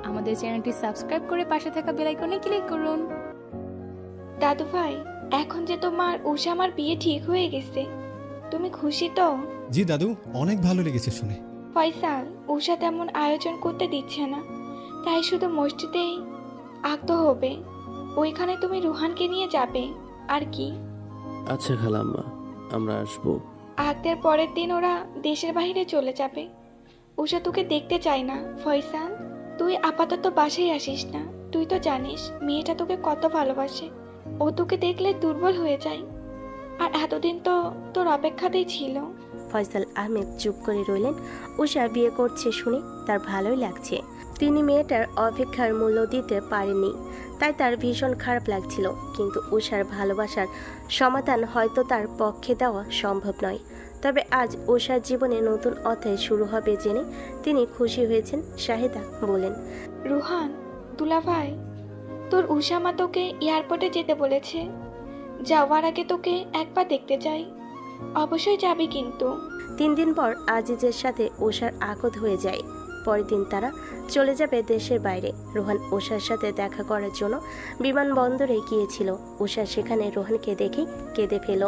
আমাদের চ্যানেলটি সাবস্ক্রাইব করে পাশে থাকা বেল আইকনে ক্লিক করুন। দাদু ভাই, এখন যে তোমার উষামার বিয়ে ঠিক হয়ে গেছে, তুমি খুশি তো? জি দাদু, অনেক ভালো লেগেছে শুনে। ফয়সাল, উষা তেমন আয়োজন করতে দিচ্ছে না, তাই শুধু মসজিদেই আক্ত হবে। ওইখানে তুমি রুহানকে নিয়ে যাবে আর কি। আচ্ছা খালাম্মা, আমরা আসবো। আগদের পরের দিন ওরা দেশের বাইরে চলে যাবে। উষা তোকে দেখতে চায় না। ফয়সাল, তুই আপাতত বাসায় আসিস না। তুই তো জানিস মেয়েটা তোকে কত ভালোবাসে। ও তোকে দেখলে দুর্বল হয়ে যায়। আর এতদিন তো তোর অপেক্ষাতেই ছিল। ফয়সাল আহমেদ চুপ করে রইলেন। উষা বিয়ে করছে শুনে তার ভালোই লাগছে। তিনি মেয়েটার অপেক্ষার মূল্য দিতে পারেননি, তাই তার ভীষণ খারাপ লাগছিল। কিন্তু উষার ভালোবাসার সমাধান হয়তো তার পক্ষে দেওয়া সম্ভব নয়। তবে আজ উষার জীবনে নতুন অধ্যায় শুরু হবে জেনে তিনি খুশি হয়েছেন। শাহিদা বলেন, রুহান, দুলাভাই, তোর উষামা তোকে এয়ারপোর্টে যেতে বলেছে। যাওয়ার আগে তোকে একবার দেখতে চাই। অবশ্যই যাবি কিন্তু। 3 দিন পর আজিজের সাথে উষার আকদ হয়ে যায়। পরের দিন তারা চলে যাবে দেশের বাইরে। রোহান উষার সাথে দেখা করার জন্য বিমানবন্দরে গিয়েছিল। উষা সেখানে রোহানকে দেখে কেঁদে ফেল।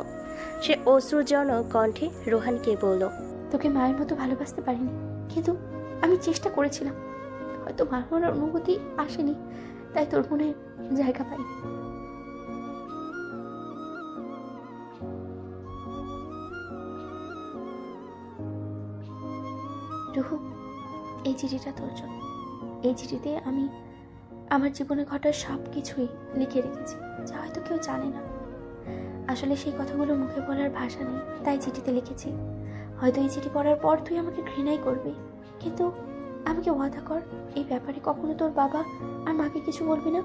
সে অশ্রুজনক কণ্ঠে রোহানকে বলল, তোকে মায়ের মতো ভালোবাসতে পারিনি, কিন্তু আমি চেষ্টা করেছিলাম। হয়তো মার অনুভূতি আসেনি, তাই তোর মনে জায়গা পাইনি। রুহু, এই চিঠিটা তোর জন্য। এই চিঠিতে আমি আমার জীবনে ঘটা সব কিছুই লিখে রেখেছি, যা হয়তো কেউ জানে না। আসলে সেই কথাগুলো মুখে বলার ভাষা নেই, তাই চিঠিতে লিখেছি। হয়তো এই চিঠি পড়ার পর তুই আমাকে ঘৃণাই করবি, কিন্তু আমাকে ওয়াদা কর এই ব্যাপারে কখনো তোর বাবা আর মাকে কিছু বলবি না।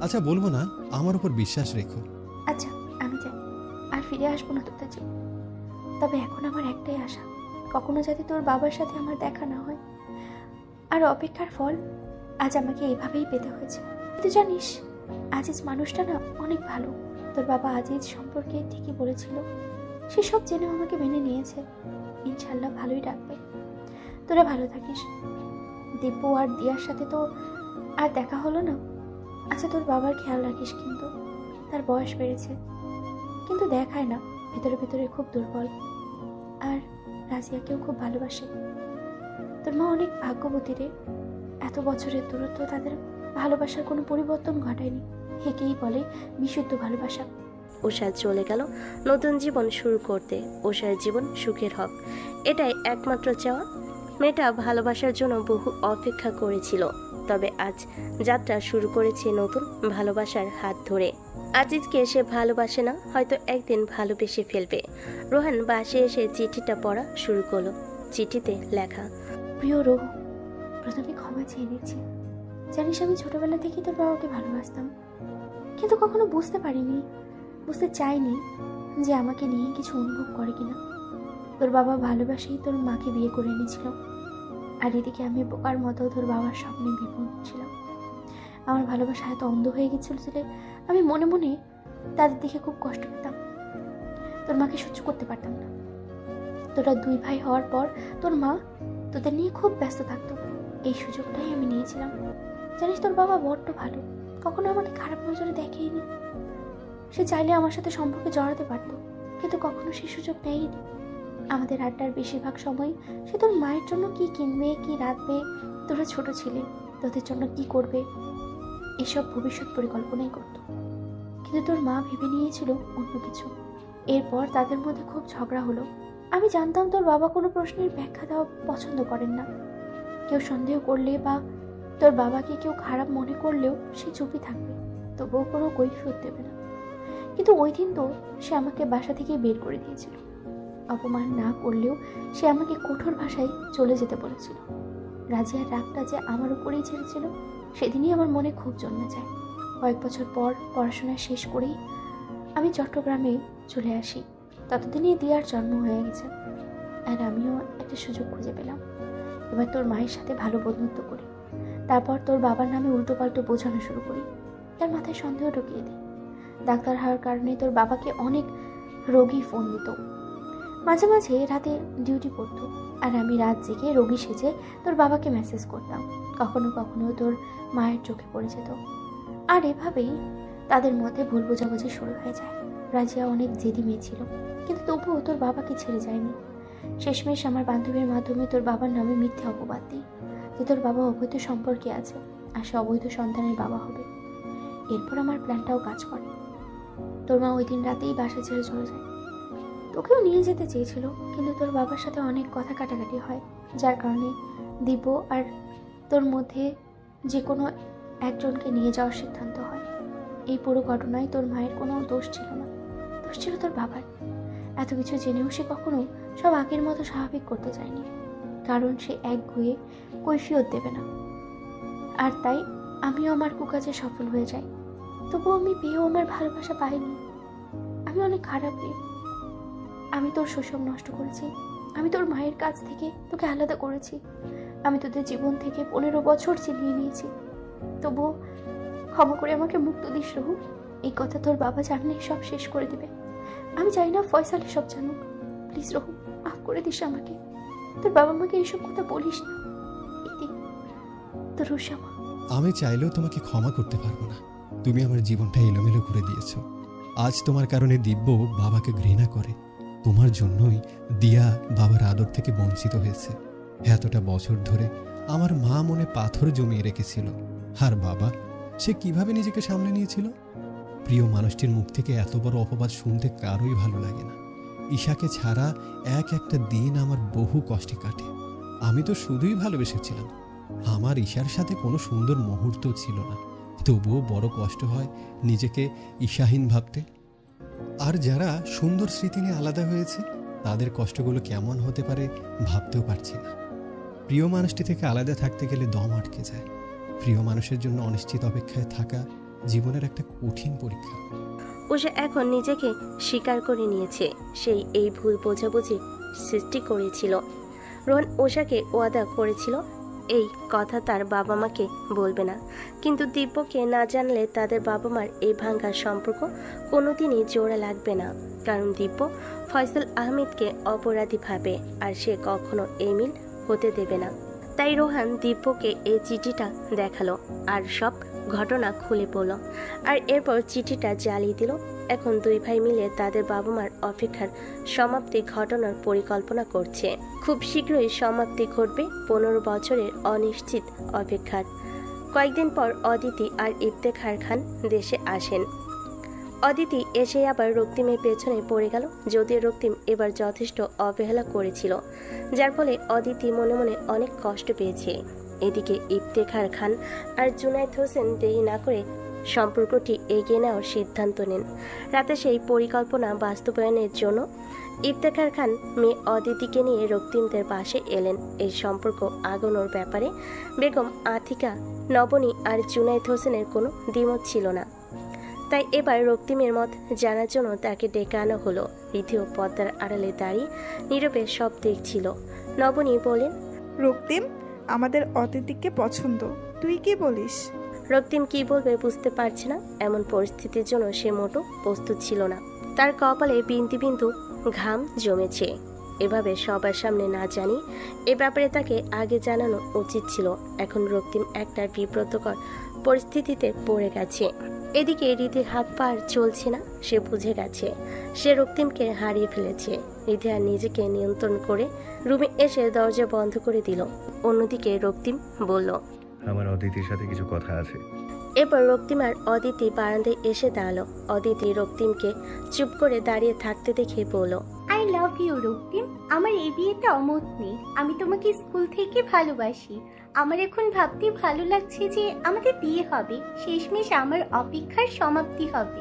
আচ্ছা বলবো না, আমার উপর বিশ্বাস রেখো। আচ্ছা, আমি যাই, আর ফিরে আসবো না তোদের জন্য। তবে এখন আমার একটাই আশা, কখনো যাতে তোর বাবার সাথে আমার দেখা না হয়। আর অপেক্ষার ফল আজ আমাকে এইভাবেই পেতে হয়েছে। তুই জানিস আজিজ মানুষটা না অনেক ভালো। তোর বাবা আজিজ সম্পর্কে ঠিকই বলেছিল। সে সব জেনেও আমাকে মেনে নিয়েছে। ইনশাল্লাহ ভালোই রাখবে। তোরা ভালো থাকিস। দিব্য আর দিয়ার সাথে তো আর দেখা হলো না। আচ্ছা, তোর বাবার খেয়াল রাখিস কিন্তু। তার বয়স বেড়েছে, কিন্তু দেখায় না, ভেতরে ভেতরে খুব দুর্বল। আর রাজিয়াকেও খুব ভালোবাসে। তোর মা অনেক ভাগ্যবতী রে। এত বছরের দূরত্ব তাদের ভালোবাসার কোনো পরিবর্তন ঘটায়নি। একেই বলে বিশুদ্ধ ভালোবাসা। উষা চলে গেল নতুন জীবন শুরু করতে। উষার জীবন সুখের হোক, এটাই একমাত্র চাওয়া। মেয়েটা ভালোবাসার জন্য বহু অপেক্ষা করেছিল, তবে আজ যাত্রা শুরু করেছে নতুন ভালোবাসার হাত ধরে। আজিজকে সে ভালোবাসে না, হয়তো একদিন ভালোবেসে ফেলবে। রোহান বাসে এসে চিঠিটা পড়া শুরু করলো। চিঠিতে লেখা, প্রিয় রোহু, প্রথমে ক্ষমা চেয়ে নিচ্ছি। জানিস আমি ছোটবেলা থেকেই তোর বাবাকে ভালোবাসতাম, কিন্তু কখনো বুঝতে চাইনি যে আমাকে নিয়ে কিছু অনুভব করে কিনা। তোর বাবা ভালোবাসেই তোর মাকে বিয়ে করে এনেছিল, আর এদিকে আমি বোকার মতো তোর বাবার স্বপ্নে বিপন্ন ছিলাম। আমার ভালোবাসা এত অন্ধ হয়ে গেছিল যে আমি মনে মনে তাদের দেখে খুব কষ্ট পেতাম। তোর মাকে সহ্য করতে পারতাম না। তোরা 2 ভাই হওয়ার পর তোর মা তোদের নিয়ে খুব ব্যস্ত থাকতো। এই সুযোগটাই আমি নিয়েছিলাম। জানিস তোর বাবা বড্ড ভালো, কখনো আমাকে খারাপ নজরে দেখেইনি। সে চাইলে আমার সাথে সম্পর্কে জড়াতে পারতো, কিন্তু কখনো সেই সুযোগ নেয়নি। আমাদের আড্ডার বেশিরভাগ সময় সে তোর মায়ের জন্য কি কিনবে, কি রাঁধবে, তোরা ছোট ছিলে, তোদের জন্য কি করবে, এসব ভবিষ্যৎ পরিকল্পনাই করতো। কিন্তু তোর মা ভেবে নিয়েছিল অন্য কিছু। এরপর তাদের মধ্যে খুব ঝগড়া হলো। আমি জানতাম তোর বাবা কোনো প্রশ্নের ব্যাখ্যা দেওয়া পছন্দ করেন না। কেউ সন্দেহ করলে বা তোর বাবাকে কেউ খারাপ মনে করলেও সে চুপই থাকবে, তবুও কোনো কৈফিয়ত দেবে না। কিন্তু ওই দিন তো সে আমাকে বাসা থেকে বের করে দিয়েছিল। অপমান না করলেও সে আমাকে কঠোর ভাষায় চলে যেতে বলেছিল। রাজিয়ার রাগটা যে আমার উপরেই ছেড়েছিল, সেদিনই আমার মনে খুব জন্মে যায়। কয়েক বছর পর পড়াশোনা শেষ করেই আমি চট্টগ্রামে চলে আসি। ততদিনই দিয়ার জন্ম হয়ে গেছে, আর আমিও একটা সুযোগ খুঁজে পেলাম। এবার তোর মায়ের সাথে ভালো বন্ধুত্ব করি, তারপর তোর বাবার নামে উল্টো পাল্টো বোঝানো শুরু করি। তার মাথায় সন্দেহ ঢুকিয়ে দিই। ডাক্তার হওয়ার কারণে তোর বাবাকে অনেক রোগী ফোন দিত। মাঝে মাঝে রাতে ডিউটি পড়তো, আর আমি রাত জেগে রোগী সেজে তোর বাবাকে মেসেজ করতাম। কখনো কখনো তোর মায়ের চোখে পড়ে যেত। আর এভাবেই তাদের মধ্যে ভুল বোঝাবুঝি শুরু হয়ে যায়। রাজিয়া অনেক জেদি মেয়ে ছিল, কিন্তু তবুও তোর বাবাকে ছেড়ে যায়নি। শেষমেশ আমার বান্ধবীর মাধ্যমে তোর বাবার নামে মিথ্যে অপবাদ দিই যে তোর বাবা অবৈধ সম্পর্কে আছে আর সে অবৈধ সন্তানের বাবা হবে। এরপর আমার প্ল্যানটাও কাজ করে। তোর মা ওই দিন রাতেই বাসা ছেড়ে চলে যায়। তোকেও নিয়ে যেতে চেয়েছিল, কিন্তু তোর বাবার সাথে অনেক কথা কাটাকাটি হয়, যার কারণে দিব্য আর তোর মধ্যে যে কোনো একজনকে নিয়ে যাওয়ার সিদ্ধান্ত হয়। এই পুরো ঘটনায় তোর মায়ের কোনো দোষ ছিল না, দোষ ছিল তোর বাবার। এত কিছু জেনেও সে কখনো সব আগের মতো স্বাভাবিক করতে চায়নি, কারণ সে একগুঁয়ে কৈফিয়ত দেবে না। আর তাই আমিও আমার কুকাজে সফল হয়ে যাই। তবুও আমি পেয়েও আমার ভালোবাসা পাইনি। আমি অনেক খারাপ রে। আমি তোর শৈশব নষ্ট করেছি। আমি তোর মায়ের কাছ থেকে তোকে আলাদা করেছি। আমি তোদের জীবন থেকে 15 বছর চিনিয়ে নিয়েছি। তবুও ক্ষমা করে আমাকে মুক্ত দিস রহু। এই কথা তোর বাবা জানলে সব শেষ করে দেবে। আমি চাই না ফয়সাল সব জানুক। প্লিজ রহু, মাফ করে দিস আমাকে। তোর বাবা মাকে এইসব কথা বলিস না। ইতি, তোর রুশামা। আমি চাইলেও তোমাকে ক্ষমা করতে পারবো না। তুমি আমার জীবনটা এলোমেলো করে দিয়েছো। আজ তোমার কারণে দিব্য বাবাকে ঘৃণা করে। তোমার জন্যই দিয়া বাবার আদর থেকে বঞ্চিত হয়েছে। এতটা বছর ধরে আমার মা মনে পাথর জমিয়ে রেখেছিল। আর বাবা, সে কিভাবে নিজেকে সামলে নিয়েছিল? প্রিয় মানুষটির মুখ থেকে এত বড় অপবাদ শুনতে কারোই ভালো লাগে না। ঈশাকে ছাড়া একটা দিন আমার বহু কষ্টে কাটে। আমি তো শুধুই ভালোবেসেছিলাম। আমার ঈশার সাথে কোনো সুন্দর মুহূর্ত ছিল না। তবুও বড় কষ্ট হয় নিজেকে ঈশাহীন ভাবতে। আর যারা সুন্দর স্মৃতি নিয়ে আলাদা হয়েছে, তাদের কষ্টগুলো কেমন হতে পারে ভাবতেও পারছি না। প্রিয় মানুষটি থেকে আলাদা থাকতে গেলে দম আটকে যায়। প্রিয় মানুষের জন্য অনিশ্চিত অপেক্ষায় থাকা জীবনের একটা কঠিন পরীক্ষা। উষা এখন নিজেকে স্বীকার করে নিয়েছে সেই এই ভুল বোঝাবুঝি সৃষ্টি করেছিল। রোহন উষাকে ওয়াদা করেছিল এই কথা তার বাবা মাকে বলবে না, কিন্তু দিব্যকে না জানলে তাদের বাবা মার এই ভাঙ্গার সম্পর্ক কোনোদিনই জোড়া লাগবে না। কারণ দিব্য ফয়সাল আহমেদকে অপরাধী ভাবে, আর সে কখনো এই মিল হতে দেবে না। তাই রোহান দিব্যকে এই চিঠিটা দেখালো আর সব ঘটনা খুলে পড়ল। আর এরপর চিঠিটা জ্বালিয়ে দিল। এখন দুই ভাই মিলে তাদের বাবা মার অপেক্ষার সমাপ্তি ঘটনার পরিকল্পনা করছে। খুব শীঘ্রই সমাপ্তি ঘটবে 15 বছরের অনিশ্চিত অপেক্ষার। কয়েকদিন পর অদিতি আর ইফতেখার খান দেশে আসেন। অদিতি এসে আবার রক্তিমের পেছনে পড়ে গেল, যদিও রক্তিম এবার যথেষ্ট অবহেলা করেছিল, যার ফলে অদিতি মনে মনে অনেক কষ্ট পেয়েছে। এদিকে ইফতেখার খান আর জুনায়েদ হোসেন দেরি না করে সম্পর্কটি এগিয়ে নেওয়ার সিদ্ধান্ত নেন। রাতে সেই পরিকল্পনা বাস্তবায়নের জন্য ইফতেখার খান মেয়ে অদিতিকে নিয়ে রক্তিমদের পাশে এলেন। এই সম্পর্ক আগানোর ব্যাপারে বেগম আতিকা, নবনী আর জুনায়েদ হোসেনের কোনো দ্বিমত ছিল না। তাই এবার রক্তিমের মত জানার জন্য তাকে ডেকে আনা হলো। রিধিও পর্দার আড়ালে দাঁড়িয়ে নীরবে সব দেখছিল। নবনী বলেন, রক্তিম, আমাদের অতিথিকে পছন্দ, তুই কি বলিস? রক্তিম কি বলবে বুঝতে পারছে না। এমন পরিস্থিতির জন্য সে মোটো প্রস্তুত ছিল না। তার কপালে বিন্দু বিন্দু ঘাম জমেছে। এভাবে সবার সামনে না জানি এ ব্যাপারে তাকে আগে জানানো উচিত ছিল। এখন রক্তিম একটা বিব্রতকর পরিস্থিতিতে পড়ে গেছে। এদিকে রিধির হাত পা চলছে না। সে বুঝে গেছে সে রক্তিমকে হারিয়ে ফেলেছে। রিধি আর নিজেকে নিয়ন্ত্রণ করে রুমে এসে দরজা বন্ধ করে দিল। অন্যদিকে রক্তিম বলল, আমার অদিতির সাথে কিছু কথা আছে। এরপর রক্তিম আর অদিতি বারান্দায় এসে দাঁড়ালো। অদিতি রক্তিমকে চুপ করে দাঁড়িয়ে থাকতে দেখে বলল, আই লাভ ইউ রক্তিম। আমার এই বিয়েতে অমত নেই। আমি তোমাকে স্কুল থেকে ভালোবাসি। আমার এখন ভাবতে ভালো লাগছে যে আমাদের বিয়ে হবে, শেষমেশ আমার অপেক্ষার সমাপ্তি হবে।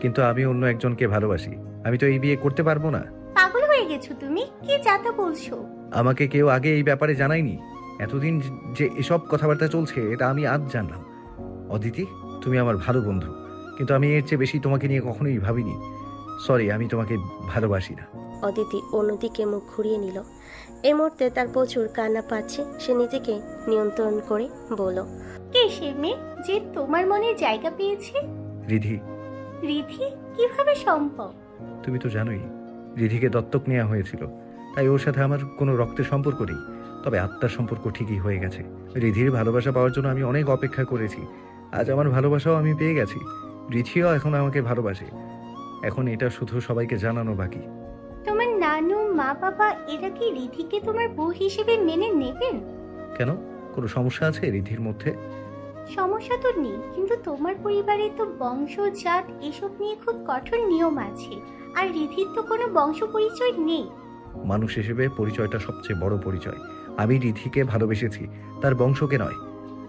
কিন্তু আমি অন্য একজনকে ভালোবাসি। আমি তো এই বিয়ে করতে পারবো না। পাগল হয়ে গেছো তুমি? কি যাতা বলছো? আমাকে কেউ আগে এই ব্যাপারে জানায়নি। এতদিন যে এসব কথাবার্তা চলছে এটা আমি আজ জানলাম। অদিতি, তুমি আমার ভালো বন্ধু, কিন্তু আমি এর চেয়ে বেশি তোমাকে নিয়ে কখনোই ভাবিনি। সরি, আমি তোমাকে ভালোবাসি না। অদিতি অন্যদিকে মুখ ঘুরিয়ে নিল। এই মুহূর্তে তার প্রচুর কান্না পাচ্ছে। সে নিজেকে নিয়ন্ত্রণ করে বলল, কে সে মেয়ে যে তোমার মনে জায়গা পেয়েছে? রিধি। রিধি? কিভাবে সম্ভব? তুমি তো জানোই রিধিকে দত্তক নেওয়া হয়েছিল, তাই ওর সাথে আমার কোনো রক্তের সম্পর্ক নেই, তবে আত্মার সম্পর্ক ঠিকই হয়ে গেছে। রিধির ভালোবাসা পাওয়ার জন্য আমি অনেক অপেক্ষা করেছি, আজ আমার ভালোবাসাও আমি পেয়ে গেছি। রিধিও এখন আমাকে ভালোবাসে, এখন এটা শুধু সবাইকে জানানো বাকি। তোমার নানু, মা, বাবা এরা কি রিধিকে তোমার বউ হিসেবে মেনে নেবেন? কেন, কোনো সমস্যা আছে রিধির মধ্যে? সমস্যা তো নেই, কিন্তু তোমার পরিবারে তো বংশ, জাত এসব নিয়ে খুব কঠোর নিয়ম আছে, আর রিধির তো কোনো বংশ পরিচয় নেই। মানুষ হিসেবে পরিচয়টা সবচেয়ে বড় পরিচয়। আমি রিধিকে ভালোবেসেছি, তার বংশকে নয়।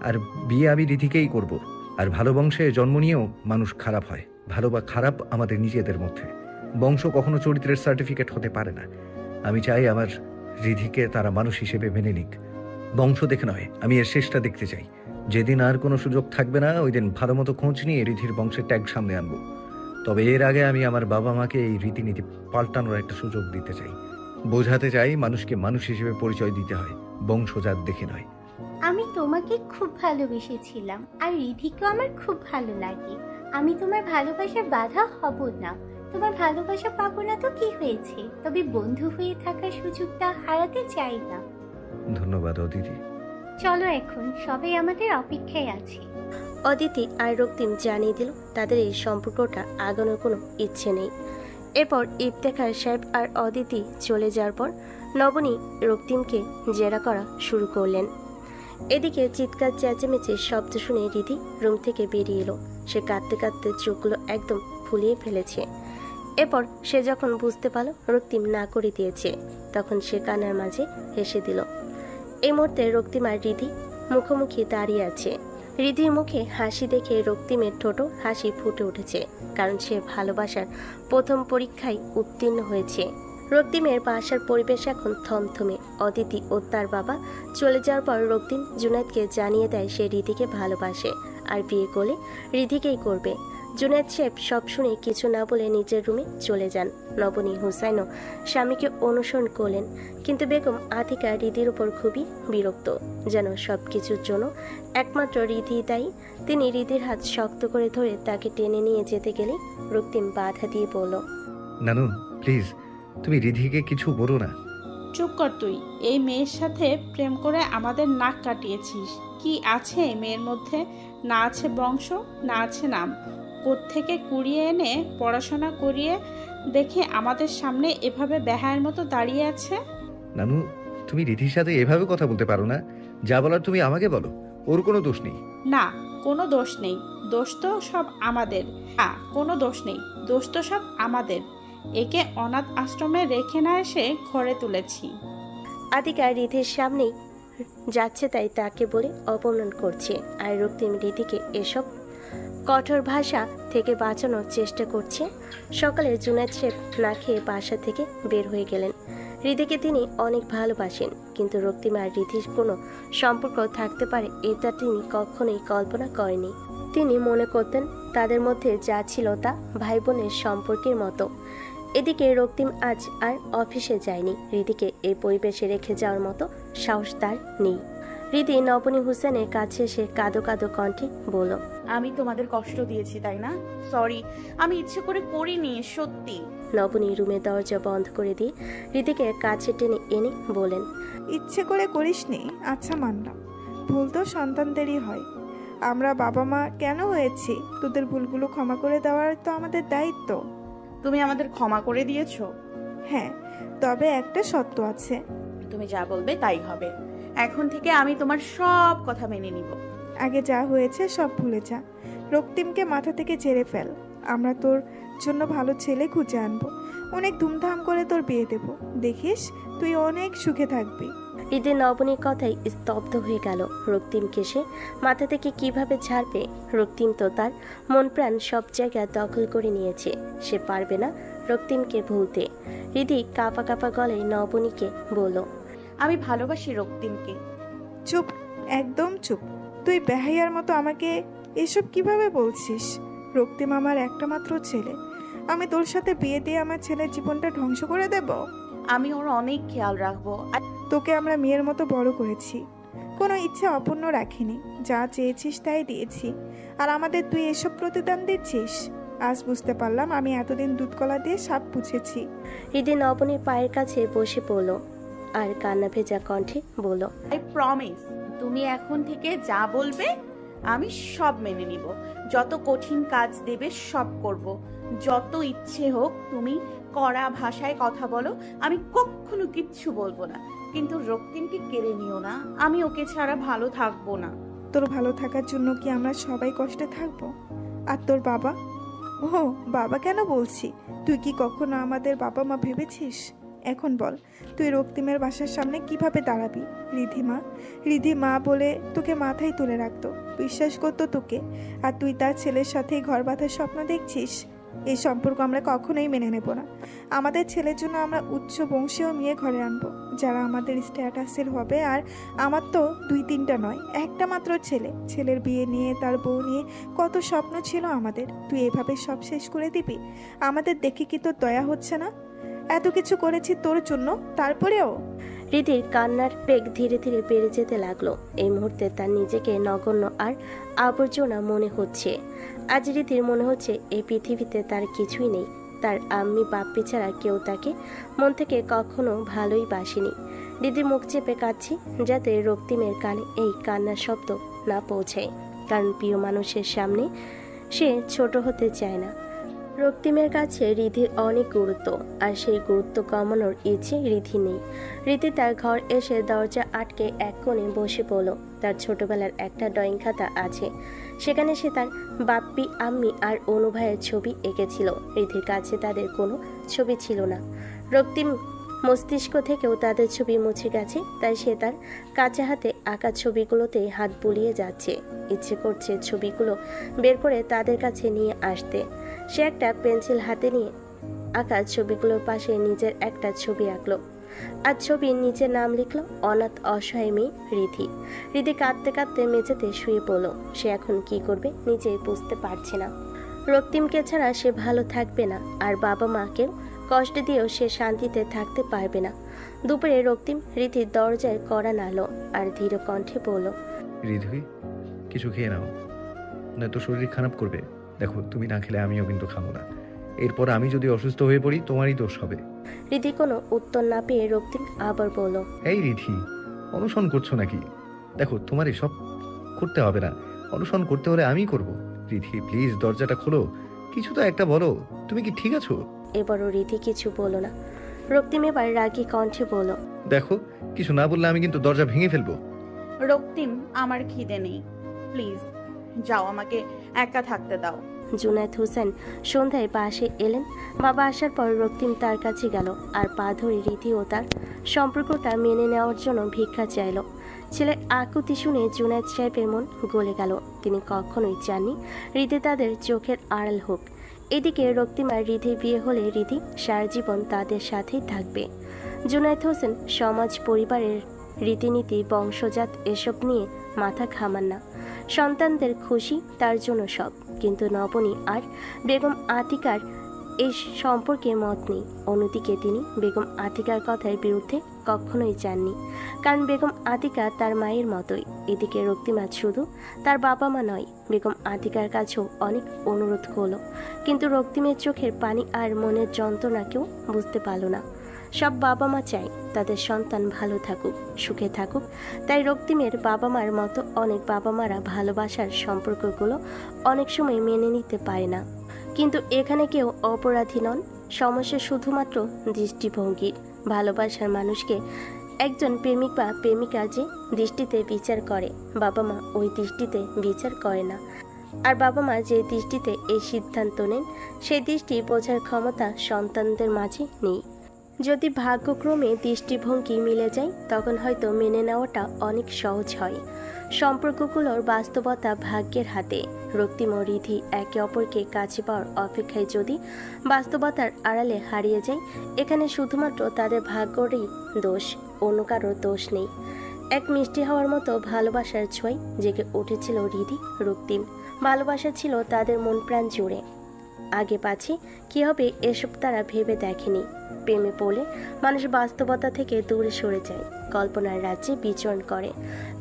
আর বিয়ে আমি রিধিকেই করব। আর ভালো বংশে জন্ম নিয়েও মানুষ খারাপ হয়। ভালো বা খারাপ আমাদের নিজেদের মধ্যে, বংশ কখনো চরিত্রের সার্টিফিকেট হতে পারে না। আমি চাই আমার রিধিকে তারা মানুষ হিসেবে মেনে নিক, বংশ দেখে নয়। আমি এর শেষটা দেখতে চাই। যেদিন আর কোনো সুযোগ থাকবে না, ওই দিন ভালো মতো খোঁজ নিয়ে রিধির বংশের ট্যাগ সামনে আনবো। তবে এর আগে আমি আমার বাবা মাকে এই রীতিনীতি পাল্টানোর একটা সুযোগ দিতে চাই। বোঝাতে চাই মানুষকে মানুষ হিসেবে পরিচয় দিতে হয়, বংশজাত দেখে নয়। আমি তোমাকে খুব ভালোবেসেছিলাম, আর রিধিকেও আমার খুব ভালো লাগে। আমি তোমার ভালোবাসার বাধা হব না। তোমার ভালোবাসা পাবো না তো কি হয়েছে, তবে বন্ধু হয়ে থাকার সুযোগটা হারাতে চাই না। ধন্যবাদ অদিতি। চলো, এখন সবাই আমাদের অপেক্ষায় আছে। অদিতি আর রক্তিম জানিয়ে দিল তাদের এই সম্পর্কটা আগানোর কোনো ইচ্ছে নেই। এরপর ইফতেখার সাহেব আর অদিতি চলে যাওয়ার পর নবনী রক্তিমকে জেরা করা শুরু করলেন। এদিকে চিৎকার চেঁচামেচির শব্দ শুনে রিধি রুম থেকে বেরিয়ে এলো। সে কাঁদতে কাঁদতে চোখগুলো একদম ফুলিয়ে ফেলেছে। এরপর সে যখন বুঝতে পারল রক্তিম না করে দিয়েছে, তখন সে কান্নার মাঝে হেসে দিল। এই মুহূর্তে রক্তিম আর রিধি মুখোমুখি দাঁড়িয়ে আছে। রিধির মুখে হাসি দেখে রক্তিমের ঠোঁটো হাসি ফুটে উঠেছে, কারণ সে ভালোবাসার প্রথম পরীক্ষায় উত্তীর্ণ হয়েছে। রক্তিমের বাসার পরিবেশ এখন থমথমে। অদিতি ও তার বাবা চলে যাওয়ার পর রক্তিম জুনায়েদকে জানিয়ে দেয় সে রিধিকে ভালোবাসে, আর বিয়ে করলে রিধিকেই করবে। জুনায়েদ সাহেব সব শুনে কিছু না বলে নিজের রুমে চলে যান। নবনী হুসাইনও স্বামীকে অনুসরণ করলেন, কিন্তু বেগম আতিকা রিধির উপর খুবই বিরক্ত, যেন সব কিছুর জন্য একমাত্র রিধি দায়ী। তিনি রিধির হাত শক্ত করে ধরে তাকে টেনে নিয়ে যেতে গেলে রক্তিম বাধা দিয়ে বলল, নানু প্লিজ, তুমি রিধিকে কিছু বলো না। চুপ কর তুই। এই মেয়ের সাথে প্রেম করে আমাদের নাক কাটিয়েছিস। কি আছে এই মেয়ের মধ্যে? না আছে বংশ, না আছে নাম। কোত্থেকে কুড়িয়ে এনে পড়াশোনা করিয়ে দেখে আমাদের সামনে এভাবে বেহায়ের মতো দাঁড়িয়ে আছে। নানু, তুমি রিধির সাথে এভাবে কথা বলতে পারো না। যা বলার তুমি আমাকে বলো, ওর কোনো দোষ নেই। না, কোনো দোষ নেই। দোষ তো সব আমাদের। কোনো দোষ নেই, দোষ তো সব আমাদের। একে অনাথ আশ্রমে রেখে না এসে ঘরে তুলেছি। আতিকা রিধির সামনেই যাচ্ছে তাই তাকে বলে অপমান করছে, আর রক্তিম রিধিকে এসব কঠোর ভাষা থেকে বাঁচানোর চেষ্টা করছে। সকালে জুনায়েদ সাহেব না খেয়ে বাসা থেকে বের হয়ে গেলেন। রিধিকে তিনি অনেক ভালোবাসেন, কিন্তু রক্তিম আর রিধির কোনো সম্পর্ক থাকতে পারে এটা তিনি কখনোই কল্পনা করেনি। তিনি মনে করতেন তাদের মধ্যে যা ছিল তা ভাই বোনের সম্পর্কের মতো। এদিকে রক্তিম আজ আর অফিসে যায়নি। রিধিকে এই পরিবেশে রেখে যাওয়ার মতো সাহস তার নেই। রিধি নবনী হুসেনের কাছে এসে কাঁদো কাঁদো কণ্ঠে বলল, আমি তোমাদের কষ্ট দিয়েছি তাই না? সরি, আমি ইচ্ছে করে করিনি, সত্যি। নবনী রুমের দরজা বন্ধ করে দিয়ে রিধিকে কাছে টেনে এনে বলেন, ইচ্ছে করে করিসনি, আচ্ছা মানলাম, ভুল তো সন্তানদেরই হয়। আমরা বাবা মা কেন হয়েছি, তোদের ভুলগুলো ক্ষমা করে দেওয়ার তো আমাদের দায়িত্ব। তুমি আমাদের ক্ষমা করে দিয়েছো? হ্যাঁ, তবে একটা সত্য আছে। তুমি যা বলবে তাই হবে। এখন থেকে আমি তোমার সব কথা মেনে নিব। আগে যা হয়েছে সব ভুলে যা। রক্তিমকে মাথা থেকে ঝেড়ে ফেল। আমরা তোর জন্য ভালো ছেলে খুঁজে আনবো, অনেক ধুমধাম করে তোর বিয়ে দেব, দেখিস তুই অনেক সুখে থাকবি। রিধি নবনীর কথাই স্তব্ধ হয়ে গেল। রক্তিমকে সে মাথা থেকে কিভাবে ছাড়বে? রক্তিম তো তার মন প্রাণ সব জায়গা দখল করে নিয়েছে, সে পারবে না রক্তিমকে ভুলতে। রিধি কাঁপা কাঁপা গলায় নবনীকে বলল, আমি ভালোবাসি রক্তিমকে। চুপ, একদম চুপ। তুই বেহাইয়ার মতো আমাকে এসব কিভাবে বলছিস? রক্তিম আমার একটা মাত্র ছেলে। আমি তোর সাথে বিয়ে দিয়ে আমার ছেলের জীবনটা ধ্বংস করে দেব? আমি ওর অনেক খেয়াল রাখবো। তোকে আমরা মেয়ের মতো বড় করেছি, কোনো ইচ্ছে অপূর্ণ রাখিনি। যা চেয়েছিস তাই দিয়েছি, আর আমাদের তুই এসব প্রতিদান দিচ্ছিস? আজ বুঝতে পারলাম আমি এতদিন দুধ কলা দিয়ে সাপ পুছেছি। হৃদি নবনীর পায়ের কাছে বসে পড়ল আর কান্না ভেজা কণ্ঠে বলল, আই প্রমিস, তুমি এখন থেকে যা বলবে আমি সব মেনে নিব। যত কঠিন কাজ দেবে সব করব। যত ইচ্ছে হোক তুমি কড়া ভাষায় কথা বলো, আমি কখনো কিচ্ছু বলবো না। কিন্তু রক্তিমকে কেড়ে নিও না, আমি ওকে ছাড়া ভালো থাকবো না। তোর ভালো থাকার জন্য কি আমরা সবাই কষ্টে থাকবো? আর তোর বাবা? ও বাবা কেন বলছি? তুই কি কখনো আমাদের বাবা মা ভেবেছিস? এখন বল, তুই রক্তিমের বাসার সামনে কিভাবে দাঁড়াবি? রিধিমা বলে তোকে মাথায় তুলে রাখতো, বিশ্বাস করতো তোকে, আর তুই তার ছেলের সাথেই ঘর বাঁধার স্বপ্ন দেখছিস। এই সম্পর্ক আমরা কখনোই মেনে নেব না। আমাদের ছেলের জন্য আমরা উচ্চ বংশীয় মেয়ে ঘরে আনবো, যারা আমাদের স্ট্যাটাসের হবে। আর আমার তো 2-3টা নয়, একটা মাত্র ছেলে। ছেলের বিয়ে নিয়ে, তার বউ নিয়ে কত স্বপ্ন ছিল আমাদের। তুই এভাবে সব শেষ করে দিবি? আমাদের দেখে কি তোর দয়া হচ্ছে না? এত কিছু করেছি তোর জন্য, তারপরেও? হৃদির কান্নার বেগ ধীরে ধীরে বেড়ে যেতে লাগলো। এই মুহূর্তে তার নিজেকে নগণ্য আর আবর্জনা মনে হচ্ছে। আজ হৃদির মনে হচ্ছে এই পৃথিবীতে তার কিছুই নেই। তার আম্মি বাপ্পি ছাড়া কেউ তাকে মন থেকে কখনো ভালোই বাসেনি। হৃদি মুখ চেপে কাঁদছে, যাতে রক্তিমের কানে এই কান্নার শব্দ না পৌঁছায়, কারণ প্রিয় মানুষের সামনে সে ছোট হতে চায় না। রক্তিমের কাছে রিধির অনেক গুরুত্ব, আর সেই গুরুত্ব কমানোর ইচ্ছে রিধি নেই। রিধি তার ঘর এসে দরজা আটকে এক কোণে বসে পড়ল। তার ছোটবেলার একটা ড্রয়িং খাতা আছে, সেখানে সে তার বাপ্পি, আম্মি আর অনু ভাইয়ের ছবি এঁকেছিল। রিধির কাছে তাদের কোনো ছবি ছিল না। রক্তিম মস্তিষ্ক থেকেও তাদের ছবি মুছে গেছে, তাই সে তার কাঁচা হাতে আঁকা ছবিগুলোতে হাত বুলিয়ে যাচ্ছে। ইচ্ছে করছে ছবিগুলো বের করে তাদের কাছে নিয়ে আসতে। সে একটা পেন্সিল হাতে নিয়ে আঁকা ছবিগুলোর পাশে নিজের একটা ছবি আঁকলো, আর ছবির নিচে নাম লিখলো অনাথ অসহায় মেয়ে রিধি। রিধি কাঁদতে কাঁদতে মেঝেতে শুয়ে পড়ল। সে এখন কি করবে নিজেই বুঝতে পারছে না। রক্তিমকে ছাড়া সে ভালো থাকবে না, আর বাবা মাকেও কষ্ট দিয়েও সে শান্তিতে থাকতে পারবে না। দুপুরে রক্তিম রিধির দরজায় কড়া নাড়ল আর ধীর কণ্ঠে বলল, রিধি, কিছু খেয়ে নাও, না তো শরীর খারাপ করবে। দেখো, তুমি না খেলে আমিও কিন্তু খাবো না। এরপর আমি যদি অসুস্থ হয়ে পড়ি তোমারই দোষ হবে। রিধি কোনো উত্তর না পেয়ে রক্তিম আবার বলল, এই রিধি, অনশন করছো নাকি? দেখো, তোমার এসব করতে হবে না। অনশন করতে হলে আমি করব। রিধি প্লিজ দরজাটা খোলো, কিছু তো একটা বলো। তুমি কি ঠিক আছো? এবারও রিধি কিছু বলল না। রক্তিম এবার রাগী কণ্ঠে বলল, দেখো, কিছু না বললে আমি কিন্তু দরজা ভেঙে ফেলবো। রক্তিম, আমার খিদে নেই, প্লিজ যাও, আমাকে একা থাকতে দাও। জুনায়েদ হোসেন সন্ধ্যায় পাশে এলেন। বাবা আসার পর রক্তিম তার কাছে গেল আর পা ধরে রীতি ও তার সম্পর্কটা মেনে নেওয়ার জন্য ভিক্ষা চাইল। ছেলের আকুতি শুনে জুনায়েদ সাহেবের মন গলে গেল। তিনি কখনোই চাননি রীতি তাদের চোখের আড়াল হোক। এদিকে রক্তিম আর রিধির বিয়ে হলে রিধি সারা জীবন তাদের সাথেই থাকবে। জুনায়েদ হোসেন সমাজ, পরিবারের রীতিনীতি, বংশজাত এসব নিয়ে মাথা ঘামান না। সন্তানদের খুশি তার জন্য সব। কিন্তু নবনী আর বেগম আতিকার এই সম্পর্কে মত নেই। অন্যদিকে তিনি বেগম আতিকার কথার বিরুদ্ধে কখনোই যাননি, কারণ বেগম আতিকা তার মায়ের মতোই। এদিকে রক্তিমা শুধু তার বাবা মা নয়, বেগম আতিকার কাছেও অনেক অনুরোধ করলো, কিন্তু রক্তিমের চোখের পানি আর মনের যন্ত্রণা কেউ বুঝতে পারল না। সব বাবা মা চায় তাদের সন্তান ভালো থাকুক, সুখে থাকুক। তাই রক্তিমের বাবা মার মতো অনেক বাবা মারা ভালোবাসার সম্পর্কগুলো অনেক সময় মেনে নিতে পারে না। কিন্তু এখানে কেউ অপরাধী নন। সমস্যা শুধুমাত্র দৃষ্টিভঙ্গির। ভালোবাসার মানুষকে একজন প্রেমিক বা প্রেমিকা যে দৃষ্টিতে বিচার করে, বাবা মা ওই দৃষ্টিতে বিচার করে না। আর বাবা মা যে দৃষ্টিতে এই সিদ্ধান্ত নেন, সেই দৃষ্টি বোঝার ক্ষমতা সন্তানদের মাঝে নেই। যদি ভাগ্যক্রমে দৃষ্টিভঙ্গি মিলে যায়, তখন হয়তো মেনে নেওয়াটা অনেক সহজ হয়। সম্পর্কগুলোর বাস্তবতা ভাগ্যের হাতে। রক্তিম ও রিধি একে অপরকে কাছে পাওয়ার অপেক্ষায় যদি বাস্তবতার আড়ালে হারিয়ে যায়, এখানে শুধুমাত্র তাদের ভাগ্যেরই দোষ, অন্য কারোর দোষ নেই। এক মিষ্টি হওয়ার মতো ভালোবাসার ছোঁয়ায় জেগে উঠেছিল রিধি, রক্তিম। ভালোবাসা ছিল তাদের মন প্রাণ জুড়ে। আগে পাছে কি হবে এসব তারা ভেবে দেখেনি। প্রেমে পড়লে মানুষ বাস্তবতা থেকে দূরে সরে যায়, কল্পনার রাজ্যে বিচরণ করে।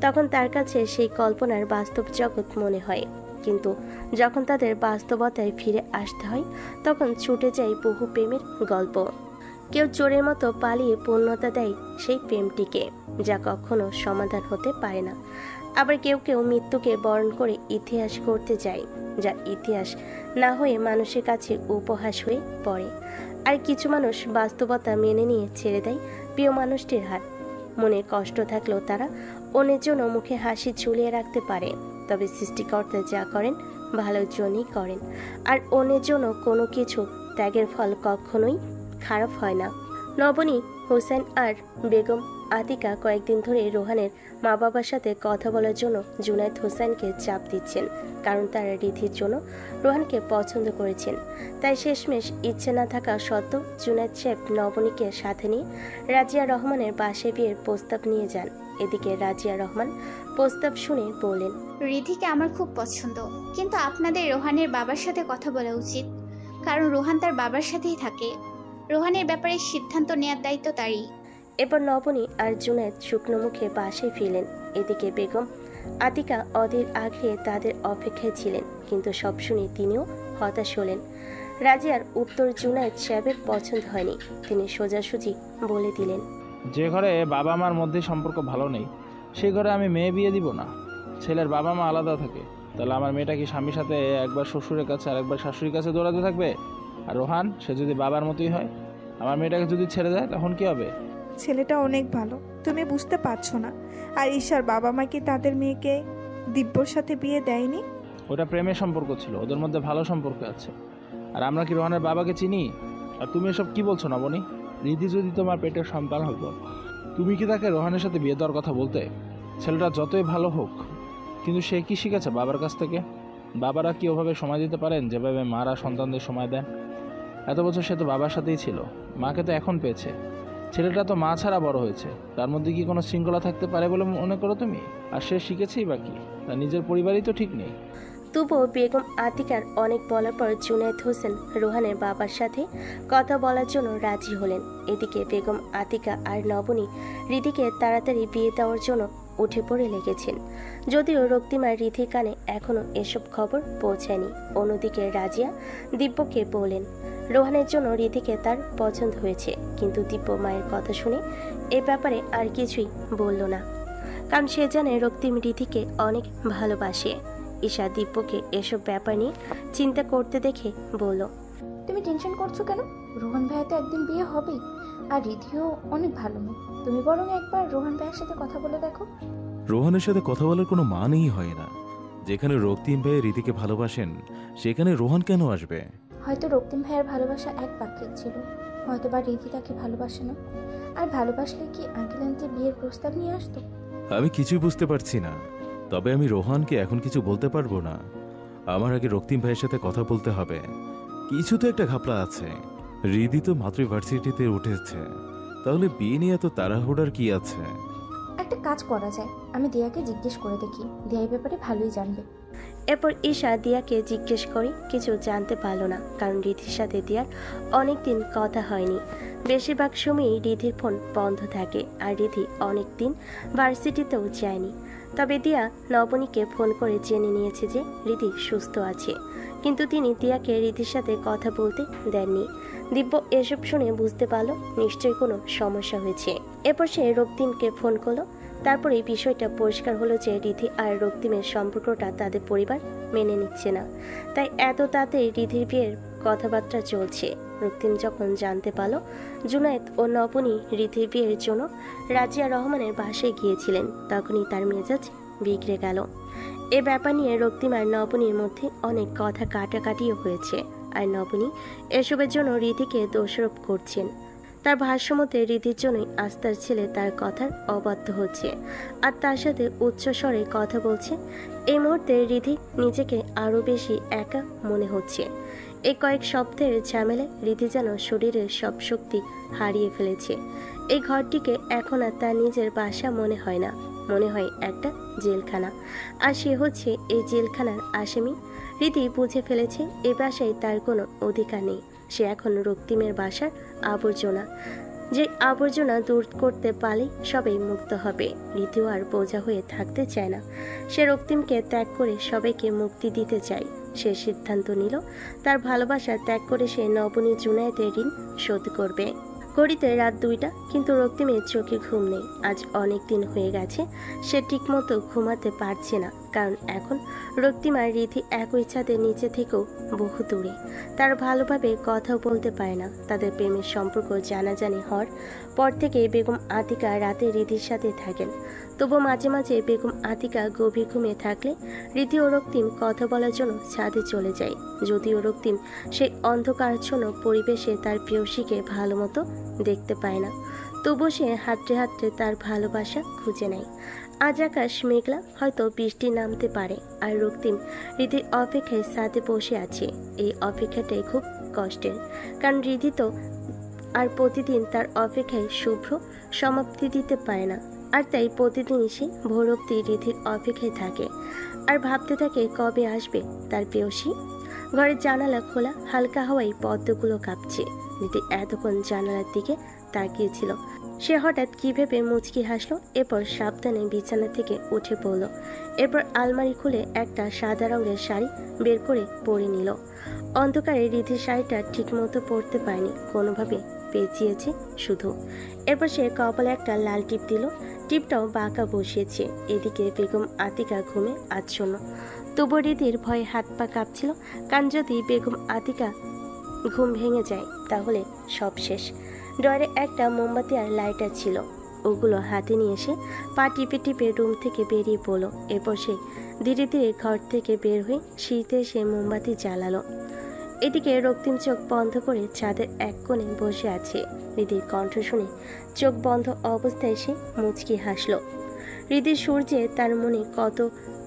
তখন তার কাছে সেই কল্পনার বাস্তব জগৎ মনে হয়, কিন্তু যখন তাদের বাস্তবতায় ফিরে আসতে হয় তখন ছুটে যায় বহু প্রেমের গল্প। কেউ চোরের মতো পালিয়ে পূর্ণতা দেয় সেই প্রেমটিকে, যা কখনো সমাধান হতে পারে না। আবার কেউ কেউ মৃত্যুকে বরণ করে ইতিহাস করতে যায়, যা ইতিহাস না হয়ে মানুষের কাছে উপহাস হয়ে পড়ে। আর কিছু মানুষ বাস্তবতা মেনে নিয়ে ছেড়ে দেয় প্রিয় মানুষটির হাত। মনে কষ্ট থাকলেও তারা অন্যের জন্য মুখে হাসি ঝুলিয়ে রাখতে পারে। তবে সৃষ্টিকর্তা যা করেন ভালোর জন্যই করেন, আর অন্যের জন্য কোনো কিছু ত্যাগের ফল কখনোই খারাপ হয় না। নবনী, হোসেন আর বেগম আতিকা কয়েকদিন ধরে রোহানের মা বাবার সাথে কথা বলার জন্য জুনায়েদ হোসেনকে চাপ দিচ্ছেন, কারণ তারা রিধির জন্য রোহানকে পছন্দ করেছেন। তাই শেষমেশ ইচ্ছে না থাকা সত্ত্বেও জুনায়েদ সাহেব নবনীকে সাথে নিয়ে রাজিয়া রহমানের বাসায় বিয়ের প্রস্তাব নিয়ে যান। এদিকে রাজিয়া রহমান প্রস্তাব শুনে বললেন, রিধিকে আমার খুব পছন্দ, কিন্তু আপনাদের রোহানের বাবার সাথে কথা বলা উচিত, কারণ রোহান তার বাবার সাথেই থাকে। রোহানের ব্যাপারে সিদ্ধান্ত নেওয়ার দায়িত্ব তারই। এরপর নবনী আর জুনায়েদ শুকনো মুখে বাসায় ফিরলেন। এদিকে বেগম আতিকা অধীর আগ্রহে তাদের অপেক্ষায় ছিলেন, কিন্তু সব শুনে তিনিও হতাশ হলেন। রাজিয়ার উত্তর জুনায়েদ সাহেবের পছন্দ হয়নি। তিনি সোজাসুজি বলে দিলেন, যে ঘরে বাবা মার মধ্যে সম্পর্ক ভালো নেই সেই ঘরে আমি মেয়ে বিয়ে দিব না। ছেলের বাবা মা আলাদা থাকে, তাহলে আমার মেয়েটা কি স্বামীর সাথে একবার শ্বশুরের কাছে আর একবার শাশুড়ির কাছে দৌড়াতে থাকবে? আর রোহান, সে যদি বাবার মতোই হয়, আমার মেয়েটাকে যদি ছেড়ে দেয় তখন কি হবে? ছেলেটা অনেক ভালো, তুমি বুঝতে পারছো না। আর ঈশার বাবা মা কি তাদের মেয়েকে দিব্যর সাথে বিয়ে দেয়নি? ওটা প্রেমের সম্পর্ক ছিল, ওদের মধ্যে ভালো সম্পর্ক আছে। আর আমরা কি রোহানের বাবাকে চিনি? আর তুমি এসব কি বলছো নবনী? রিধি যদি তোমার পেটের সন্তান হতো, তুমি কি তাকে রোহানের সাথে বিয়ে দেওয়ার কথা বলতে? ছেলেটা যতই ভালো হোক, কিন্তু সে কি শিখেছে বাবার কাছ থেকে? বাবারা কি ওভাবে সময় দিতে পারেন যেভাবে মারা সন্তানদের সময় দেন? এত বছর সে তো বাবার সাথেই ছিল, মাকে তো এখন পেয়েছে। ছেলেটা তো মা ছাড়া বড় হয়েছে, তার মধ্যে কি কোনো শৃঙ্খলা থাকতে পারে বলে মনে করো তুমি? আর সে শিখেছেই বাকি, তার নিজের পরিবারই তো ঠিক নেই। তবুও বেগম আতিকার অনেক বলার পর জুনায়েদ হোসেন রোহানের বাবার সাথে কথা বলার জন্য রাজি হলেন। এদিকে বেগম আতিকা আর নবনী রিধিকে তাড়াতাড়ি বিয়ে দেওয়ার জন্য উঠে পড়ে লেগেছেন। যদিও রক্তিমার রিধির কানে এখনও এসব খবর পৌঁছায়নি। অন্যদিকে রাজিয়া দিব্যকে বললেন, রোহানের জন্য রিধিকে তার পছন্দ হয়েছে, কিন্তু দিব্য মায়ের কথা শুনে এ ব্যাপারে আর কিছুই বলল না, কারণ সে জানে রক্তিম রিধিকে অনেক ভালোবাসে। ঈশা দিব্যকে এসব ব্যাপার নিয়ে চিন্তা করতে দেখে বলল, তুমি টেনশন করছো কেন? রোহন ভাইয়া তো একদিন বিয়ে হবেই, আর রিধিও অনেক ভালো মেয়ে। তুমি বরং একবার রোহন ভাইয়ের সাথে কথা বলে দেখো। রোহানের সাথে কথা বলার কোনো মানেই হয় না। যেখানে রক্তিম ভাই রীতিকে ভালোবাসেন সেখানে রোহান কেন আসবে? হয়তো রক্তিম ভাইয়ের ভালোবাসা এক বাক্যের ছিল, হয়তো বা রিধি তাকে ভালোবাসে না। আর ভালোবাসলে কি আঙ্কেল আন্টি বিয়ের প্রস্তাব নিয়ে আসতো? আমি কিছুই বুঝতে পারছি না। তবে আমি রোহানকে এখন কিছু বলতে পারবো না। আমার আগে রক্তিম ভাইয়ের সাথে কথা বলতে হবে। কিছু তো একটা ঘাপলা আছে। রিধি তো মাতৃভার্সিটিতে উঠেছে, তাহলে বিয়ে নিয়ে এত তাড়াহুড়ার কি আছে? একটা কাজ করা যায়, আমি দিয়াকে জিজ্ঞেস করে দেখি, দিয়ার ব্যাপারে ভালোই জানবে। এরপর ঈশা দিয়াকে জিজ্ঞেস করে কিছু জানতে পারল না, কারণ রিধির সাথে দিয়ার অনেকদিন কথা হয়নি। বেশিরভাগ সময়ই রিধির ফোন বন্ধ থাকে, আর রিধি অনেকদিন ভার্সিটিতেও যায়নি। তবে দিয়া নবনীকে ফোন করে জেনে নিয়েছে যে রিধি সুস্থ আছে, কিন্তু তিনি দিয়াকে রিধির সাথে কথা বলতে দেননি। দিব্য এসব শুনে বুঝতে পারল নিশ্চয়ই কোনো সমস্যা হয়েছে। এরপর সে রক্তিমকে ফোন করলো। তারপরে এই বিষয়টা পরিষ্কার হলো যে রিধি আর রক্তিমের সম্পর্কটা তাদের পরিবার মেনে নিচ্ছে না, তাই এত তাড়াতাড়ি রিধির বিয়ের কথাবার্তা চলছে। রক্তিম যখন জানতে পারল জুনায়েদ ও নবনী রিধির বিয়ের জন্য রাজিয়া রহমানের বাসায় গিয়েছিলেন, তখনই তার মেজাজ বিগড়ে গেল। এ ব্যাপার নিয়ে রক্তিম আর নবনীর মধ্যে অনেক কথা কাটাকাটিও হয়েছে, আর নবনী এসবের জন্য রিধিকে দোষারোপ করছেন। তার ভাষ্যমতে রিধির জন্যই আস্থার ছেলে তার কথার অবাধ্য হচ্ছে, আর তার সাথে উচ্চস্বরে কথা বলছে। এই মুহূর্তে রিধি নিজেকে আরও বেশি একা মনে হচ্ছে। এই কয়েক সপ্তাহের ঝামেলায় রিধি যেন শরীরের সব শক্তি হারিয়ে ফেলেছে। এই ঘরটিকে এখন আর তার নিজের বাসা মনে হয় না। মনে হয় একটা জেলখানা, আর সে হচ্ছে এই জেলখানার আসামি। রীতি বুঝে ফেলেছে এ বাসায় তার কোনো অধিকার নেই। সে এখন রক্তিমের বাসার আবর্জনা, যে আবর্জনা দূর করতে পারলেই সবাই মুক্ত হবে। রীতিও আর বোঝা হয়ে থাকতে চায় না। সে রক্তিমকে ত্যাগ করে সবাইকে মুক্তি দিতে চায়। সে সিদ্ধান্ত নিল তার ভালোবাসা ত্যাগ করে সে নবনী জুনায়েদের ঋণ শোধ করবে। ঘড়িতে রাত 2টা, কিন্তু রক্তিমের চোখে ঘুম নেই। আজ অনেক দিন হয়ে গেছে সে ঠিকমতো ঘুমাতে পারছে না, কারণ এখন রক্তিম আর রিধি একই ছাদের নিচে থেকেও বহু দূরে। তার ভালোভাবে কথাও বলতে পারে না। তাদের প্রেমের সম্পর্ক জানাজানি হওয়ার পর থেকে বেগম আতিকা রাতে রিধির সাথে থাকেন। তবু মাঝে মাঝে বেগম আতিকা গভীর ঘুমিয়ে থাকলে রীতি ও রক্তিম কথা বলার জন্য ছাদে চলে যায়। যদিও রক্তিম সেই অন্ধকারাচ্ছন্ন পরিবেশে তার প্রেয়সীকে ভালো মতো দেখতে পায় না, তবু সে হাঁটতে হাঁটতে তার ভালোবাসা খুঁজে নেয়। আজ আকাশ মেঘলা, হয়তো বৃষ্টি নামতে পারে। আর রক্তিম রীতির অপেক্ষায় ছাদে বসে আছে। এই অপেক্ষাটাই খুব কষ্টের, কারণ রীতি তো আর প্রতিদিন তার অপেক্ষায় শুভ্র সমাপ্তি দিতে পারে না। আর তাই প্রতিদিনই সে ভোর অবধি রীতির অপেক্ষায় থাকে আর ভাবতে থাকে কবে আসবে তার প্রেয়সী। ঘরের জানালা খোলা, হালকা হাওয়ায় পদ্মগুলো কাঁপছে। রীতি এতক্ষণ জানালার দিকে তাকিয়েছিল। সে হঠাৎ কি ভেবে মুচকি হাসলো, এরপর সাবধানে বিছানা থেকে উঠে পড়ল। এরপর আলমারি খুলে একটা সাদা রঙের শাড়ি বের করে পরে নিল। অন্ধকারে রীতির শাড়িটা ঠিক মতো পরতে পারেনি, কোনোভাবে পেঁচিয়েছে শুধু। এরপর সে কপালে একটা লাল টিপ দিল, টিপটাও বাঁকা বসিয়েছে। এদিকে বেগম আতিকা ঘুমে আচ্ছন্ন। তবু রীতির ভয়ে হাত পা কাঁপছিল, কারণ যদি বেগম আতিকা ঘুম ভেঙে যায় তাহলে সব শেষ। ডয়ারে একটা মোমবাতি আর লাইটার ছিল, ওগুলো হাতে নিয়ে এসে পা টিপে টিপে রুম থেকে বেরিয়ে পড়লো। এরপর সে ধীরে ধীরে ঘর থেকে বের হয়ে শীতে সে মোমবাতি জ্বালালো। এদিকে রক্তিম চোখ বন্ধ করে ছাদের এক কোণে বসে আছে। হৃদির কণ্ঠ শুনে চোখ বন্ধ অবস্থায় সে মুচকি হাসল। হৃদির সূর্যে তার মনে কত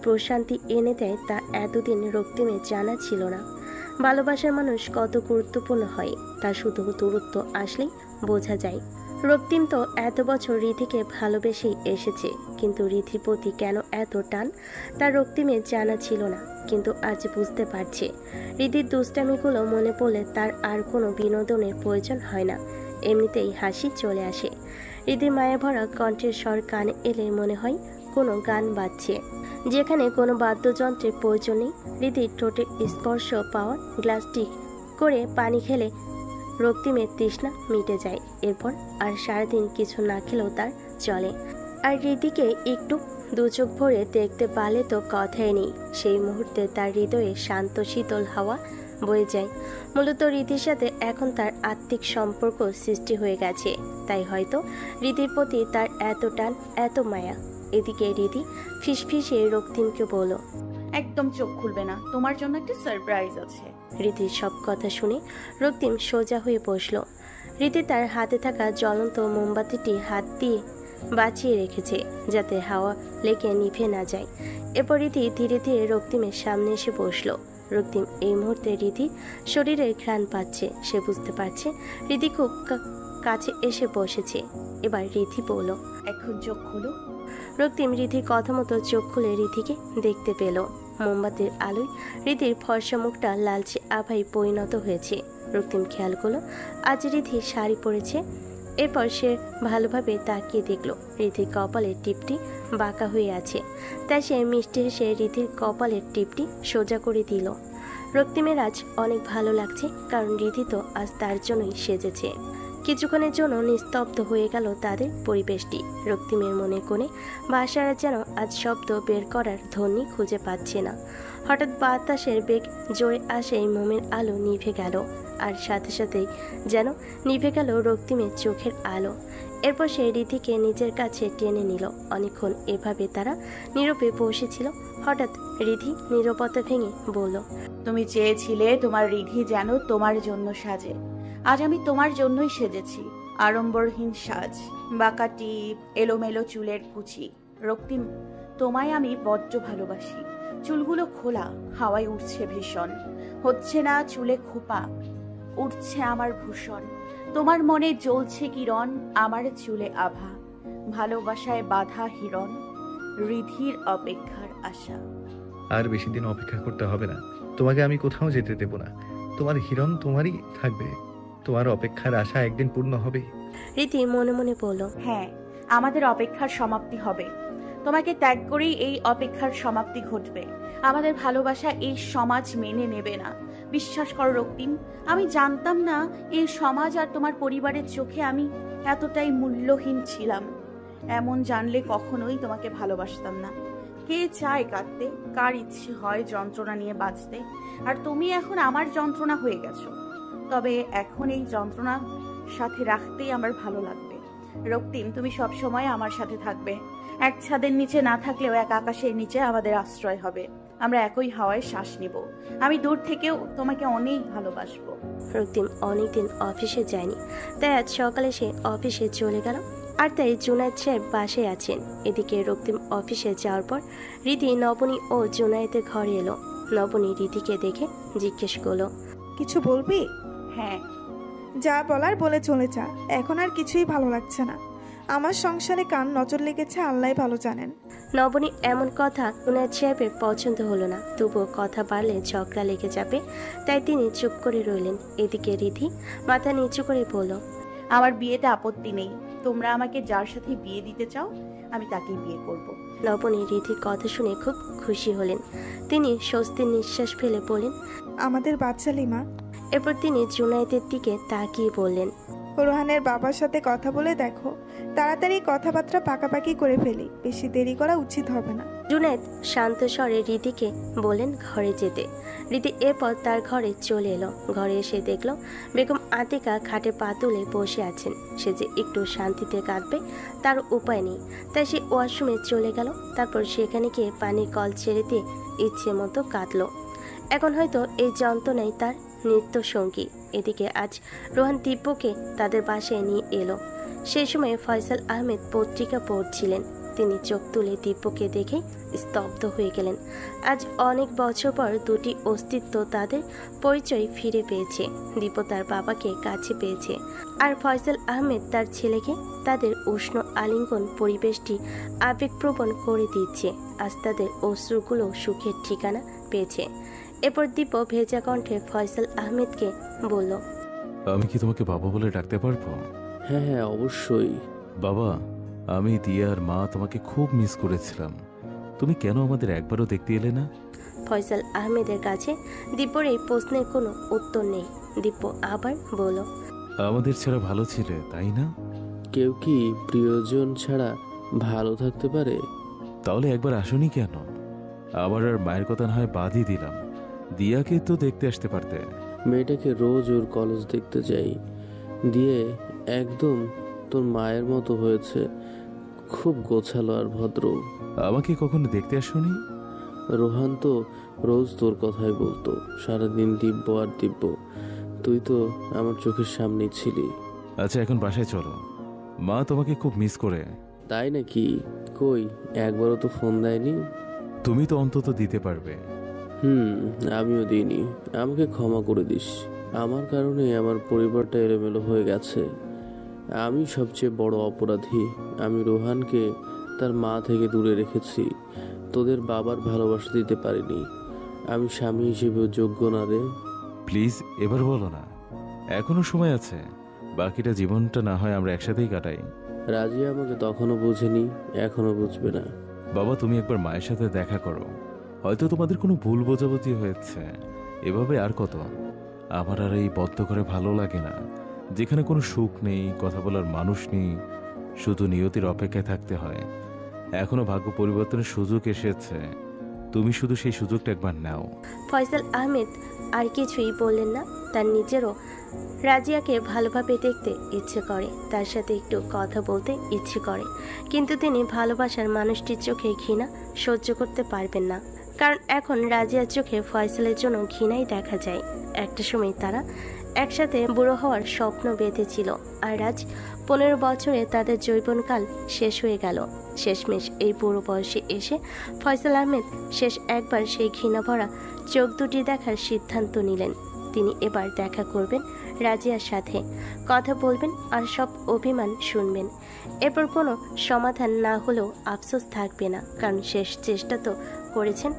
প্রশান্তি এনে দেয় তা এতদিন রক্তিমের জানা ছিল না। ভালোবাসার মানুষ কত গুরুত্বপূর্ণ হয় তা শুধু দূরত্ব আসলেই বোঝা যায়। রক্তিম তো এত বছর রিধিকে ভালোবেসেই এসেছে, কিন্তু রিধির প্রতি কেন এত টান তা রক্তিমের জানা ছিল না। কিন্তু আজ বুঝতে পারছে, রিধির দুষ্টামিগুলো মনে পড়লে তার আর কোনো বিনোদনের প্রয়োজন হয় না, এমনিতেই হাসি চলে আসে। রিধির মায়া ভরা কণ্ঠের স্বর কানে এলে মনে হয় কোনো গান বাজছে, যেখানে কোনো বাদ্যযন্ত্রের প্রয়োজন নেই। রিধির ঠোঁটের স্পর্শ পাওয়ার গ্লাসটিক করে পানি খেলে রক্তিমের তৃষ্ণা মিটে যায়। এরপর আর সারাদিন কিছু না খেলেও তার চলে। আর রিধিকে একটু দুচোখ ভরে দেখতে পারলে তো কথাই নেই। সেই মুহূর্তে তার হৃদয়ে শান্ত শীতল হাওয়া বয়ে যায়। মূলত রিধির সাথে এখন তার আত্মিক সম্পর্ক সৃষ্টি হয়ে গেছে, তাই হয়তো রিধির প্রতি তার এত টান, এত মায়া। এদিকে রিধি ফিসফিসে রক্তিমকে বলল, একদম চোখ খুলবে না, তোমার জন্য একটা সারপ্রাইজ আছে। রিধির সব কথা শুনে রক্তিম সোজা হয়ে বসল। রিধি তার হাতে থাকা জ্বলন্ত মোমবাতিটি হাত দিয়ে বাঁচিয়ে রেখেছে, যাতে হাওয়া লেগে নিভে না যায়। এরপর রিধি ধীরে ধীরে রক্তিমের সামনে এসে বসল। রক্তিম এই মুহূর্তে রিধির শরীরে ঘ্রাণ পাচ্ছে। সে বুঝতে পারছে রিধি খুব কাছে এসে বসেছে। এবার রিধি বলল, এখন চোখ খুলো। রক্তিম রিধির কথা মতো চোখ খুলে রিধিকে দেখতে পেল। মোমবাতির আলোয় রিধির ফর্সা মুখটা লালচে আভায় পরিণত হয়েছে। রক্তিম খেয়াল করলো আজ রিধি শাড়ি পরেছে। এরপর সে ভালোভাবে তাকিয়ে দেখল রিধির কপালের টিপটি বাঁকা হয়ে আছে, তাই সে মিষ্টি হেসে রিধির কপালের টিপটি সোজা করে দিল। রক্তিমের আজ অনেক ভালো লাগছে, কারণ রিধি তো আজ তার জন্যই সেজেছে। কিছুক্ষণের জন্য নিস্তব্ধ হয়ে গেল তাদের পরিবেশটি। রক্তিমের মনে কোণে ভাষারা যেন আজ শব্দ বের করার ধ্বনি খুঁজে পাচ্ছে না। হঠাৎ বাতাসের বেগ জোরে আসে, মোমের আলো নিভে গেল, আর সাথে সাথেই যেন নিভে গেল রক্তিমের চোখের আলো। এরপর সে রিধিকে নিজের কাছে টেনে নিল। অনেকক্ষণ এভাবে তারা নীরবে বসেছিল। হঠাৎ রিধি নীরবতা ভেঙে বলল, তুমি চেয়েছিলে তোমার রিধি যেন তোমার জন্য সাজে, আজ আমি তোমার জন্যই সেজেছি। আড়ম্বরহীন সাজ, বাঁকা টিপ, এলোমেলো চুলের কুচি। রক্তিম, তোমায় আমি বড্ড ভালোবাসি। চুলগুলো খোলা, হাওয়ায় উঠছে ভীষণ। হচ্ছে না চুলে খোপা, উঠছে আমার ভূষণ। তোমার মনে জ্বলছে কিরণ, আমার চুলে আভা। ভালোবাসায় বাধা হিরণ, রিধির অপেক্ষার আশা। আর বেশি দিন অপেক্ষা করতে হবে না, তোমাকে আমি কোথাও যেতে দেব না। তোমার হিরণ তোমারই থাকবে, তোমার অপেক্ষার আশা একদিন পূর্ণ হবে। রীতি মনে মনে বলল, হ্যাঁ, আমাদের অপেক্ষার সমাপ্তি হবে। তোমাকে ত্যাগ করেই এই অপেক্ষার সমাপ্তি ঘটবে। আমাদের ভালোবাসা এই সমাজ মেনে নেবে না। বিশ্বাস করো রক্তিম, আমি জানতাম না এই সমাজ আর তোমার পরিবারের চোখে আমি এতটাই মূল্যহীন ছিলাম। এমন জানলে কখনোই তোমাকে ভালোবাসতাম না। কে চায় কাঁদতে, কার ইচ্ছে হয় যন্ত্রণা নিয়ে বাঁচতে, আর তুমি এখন আমার যন্ত্রণা হয়ে গেছো। তবে এখন এই যন্ত্রণা সাথে রাখতেই আমার ভালো লাগবে। রক্তিম, তুমি সব সময় আমার সাথে থাকবে। এক ছাদের নিচে না থাকলেও এক আকাশের নিচে আমাদের আশ্রয় হবে। আমরা একই হাওয়ায় শ্বাস নিব। আমি দূর থেকেও তোমাকে অনেক ভালোবাসবো। রক্তিম অনেকদিন অফিসে যায়নি, তাই আজ সকালে সে অফিসে চলে গেল। আর তাই জুনায়েদ সাহেব বাসায় আছেন। এদিকে রক্তিম অফিসে যাওয়ার পর রীতি, নবনী ও জুনায়েদের ঘরে এলো। নবনী রীতিকে দেখে জিজ্ঞেস করলো, কিছু বলবি? হ্যাঁ। যা বলার বলে চলে যা, এখন আর কিছুই ভালো লাগছে না। আমার সংসারে কার নজর লেগেছে আল্লাহ ভালো জানেন। নবনী এমন কথা জুনায়েদ সাহেবের পছন্দ হলো না, তবুও কথা বাড়লে ঝগড়া লেগে যাবে, তাই তিনি চুপ করে রইলেন। এদিকে রীতি মাথা নিচু করে বলল, আমার বিয়েতে আপত্তি নেই। তোমরা আমাকে যার সাথে বিয়ে দিতে চাও আমি তাকেই বিয়ে করব। নবনী রীতির কথা শুনে খুব খুশি হলেন। তিনি স্বস্তির নিঃশ্বাস ফেলে বলেন, আমাদের বাচ্চা লিমা। এরপর তিনি জুনায়েদের দিকে তাকিয়ে বললেন, রোহানের বাবার সাথে কথা বলে দেখো, তাড়াতাড়ি কথাবার্তা পাকাপাকি করে ফেলি, বেশি দেরি করা উচিত হবে না। জুনায়েদ শান্ত স্বরে রীতিকে বলেন ঘরে যেতে। রীতি এরপর তার ঘরে চলে এলো। ঘরে এসে দেখলো বেগম আতিকা খাটে পা তুলে বসে আছেন। সে যে একটু শান্তিতে কাঁদবে তার উপায় নেই, তাই সে ওয়াশরুমে চলে গেল। তারপর সেখানে গিয়ে পানির কল ছেড়ে দিয়ে ইচ্ছে মতো কাঁদলো। এখন হয়তো এই যন্ত্রণাই তার নিত্য সঙ্গী। এদিকে আজ রোহান দিব্যকে তাদের বাসায় নিয়ে এলো। সেই সময় ফয়সাল আহমেদ পত্রিকা পড়ছিলেন। তিনি চোখ তুলে দিব্যকে দেখে স্তব্ধ হয়ে গেলেন। আজ অনেক বছর পর দুটি অস্তিত্ব তাদের পরিচয় ফিরে পেয়েছে। দিব্য তার বাবাকে কাছে পেয়েছে, আর ফয়সাল আহমেদ তার ছেলেকে। তাদের উষ্ণ আলিঙ্গন পরিবেশটি আবেগপ্রবণ করে দিচ্ছে। আজ তাদের অশ্রুগুলো সুখের ঠিকানা পেয়েছে। এরপর দিব্য ভেজা কণ্ঠে ফয়সাল আহমেদকে বলল, আমি কি তোমাকে বাবা বলে ডাকতে পারবো? হ্যাঁ হ্যাঁ, অবশ্যই। বাবা, আমি দিয়ার মা তোমাকে খুব মিস করেছিলাম। তুমি কেন আমাদের একবারও দেখতে এলে না? ফয়সাল আহমেদের কাছে দিব্যর এই প্রশ্নের কোনো উত্তর নেই। দিব্য আবার বলল, আমাদের ছাড়া ভালো ছিলে, তাই না? কেউ কি প্রিয়জন ছাড়া ভালো থাকতে পারে? তাহলে একবার আসনি কেন? আবার আর মায়ের কথা না হয় বাদই দিলাম, দিয়াকে তো দেখতে আসতে পারতে। মেয়েটাকে রোজ ওর কলেজ দেখতে যাই, দিয়ে একদম তোর মায়ের মতো হয়েছে, খুব গোছালো আর ভদ্র। আমাকে কখনো দেখতে আসনি? রোহান তো রোজ তোর কথাই বলতো, সারাদিন দিব্য আর দিব্য। তুই তো আমার চোখের সামনেই ছিলি। আচ্ছা, এখন বাসায় চলো, মা তোমাকে খুব মিস করে। তাই নাকি? কই, একবারও তো ফোন দেয়নি। তুমি তো অন্তত দিতে পারবে। আমিও দিইনি। আমাকে ক্ষমা করে দিস। আমার কারণে আমার পরিবারটা এলোমেলো হয়ে গেছে। আমি সবচেয়ে বড় অপরাধী। আমি রোহানকে তার মা থেকে দূরে রেখেছি, তোদের বাবার ভালোবাসা দিতে পারিনি। আমি স্বামী হিসেবেও যোগ্য না রে। প্লিজ এবার বলো না, এখনো সময় আছে। বাকিটা জীবনটা না হয় আমরা একসাথেই কাটাই। রাজিয়া আমাকে তখনও বুঝেনি, এখনো বুঝবে না। বাবা, তুমি একবার মায়ের সাথে দেখা করো। হয়তো তোমাদের কোনো ভুল বোঝাবুঝি হয়েছে। এভাবে আর কত? আমার আর এই বদ্ধ করে ভালো লাগে না, যেখানে কোনো সুখ নেই, কথা বলার মানুষ নেই, শুধু নিয়তির অপেক্ষায় থাকতে হয়। এখনো ভাগ্য পরিবর্তনের সুযোগ এসেছে, তুমি শুধু সেই সুযোগটা একবার নাও। ফয়সাল আহমেদ আর কিছুই বললেন না। তার নিজেরও রাজিয়াকে ভালোভাবে দেখতে ইচ্ছে করে, তার সাথে একটু কথা বলতে ইচ্ছে করে, কিন্তু তিনি ভালোবাসার মানুষটির চোখে ঘৃণা সহ্য করতে পারবেন না। কারণ এখন রাজিয়ার চোখে ফয়সালের জন্য ঘৃণাই দেখা যায়। একটা সময় তারা একসাথে বুড়ো হওয়ার স্বপ্ন বেঁধেছিল, আর আজ 15 বছরে তাদের যৌবনকাল শেষ হয়ে গেল। শেষমেশ এই বুড়ো বয়সে এসে ফয়সাল আহমেদ শেষ একবার সেই ঘৃণা ভরা চোখ দুটি দেখার সিদ্ধান্ত নিলেন। তিনি এবার দেখা করবেন রাজিয়ার সাথে, কথা বলবেন আর সব অভিমান শুনবেন। এরপর কোনো সমাধান না হলেও আফসোস থাকবে না, কারণ শেষ চেষ্টা তো করেছেন,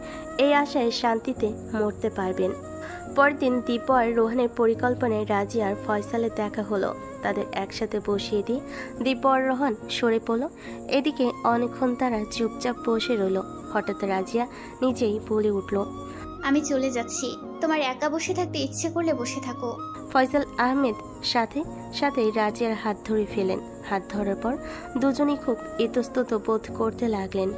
এই আশায় শান্তিতে মরতে পারবেন। পরদিন দীপ আর রোহানের পরিকল্পনায় রাজি আর ফয়সালের দেখা হলো। তাদের একসাথে বসিয়ে দিয়ে দীপ আর রোহান সরে পড়ল। এদিকে অনেকক্ষণ তারা চুপচাপ বসে রইল। হঠাৎ রাজিয়া নিজেই বলে উঠল, আমি চলে যাচ্ছি, তোমার একা বসে থাকতে ইচ্ছে করলে বসে থাকো। ফয়সাল আহমেদ সাথে সাথে রাজিয়ার হাত ধরে ফেলেন। হাত ধরার পর দুজনেই খুব ইতস্তত বোধ করতে লাগলেন।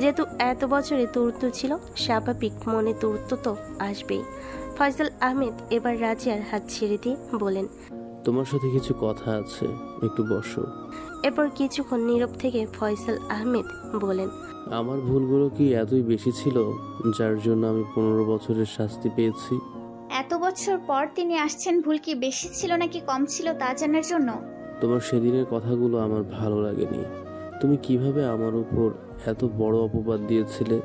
যেহেতু এত বছরে দূরত্ব ছিল, স্বাভাবিক মনে দূরত্ব তো আসবেই। ফয়সাল আহমেদ এবার রাজিয়ার হাত ছেড়ে দিয়ে বলেন, তোমার সাথে কিছু কথা আছে, একটু বসো। এরপর কিছুক্ষণ নীরব থেকে ফয়সাল আহমেদ বলেন, আমার ভুলগুলো কি এতই বেশি ছিল যার জন্য আমি 15 বছরের শাস্তি পেয়েছি? এত বছর পর তিনি আসছেন, ভুল কি বেশি ছিল নাকি কম ছিল তা জানার জন্য? তোমার সেদিনের কথাগুলো আমার ভালো লাগেনি। তুমি কিভাবে আমার উপর এত বড় অপবাদ দিয়েছিলে?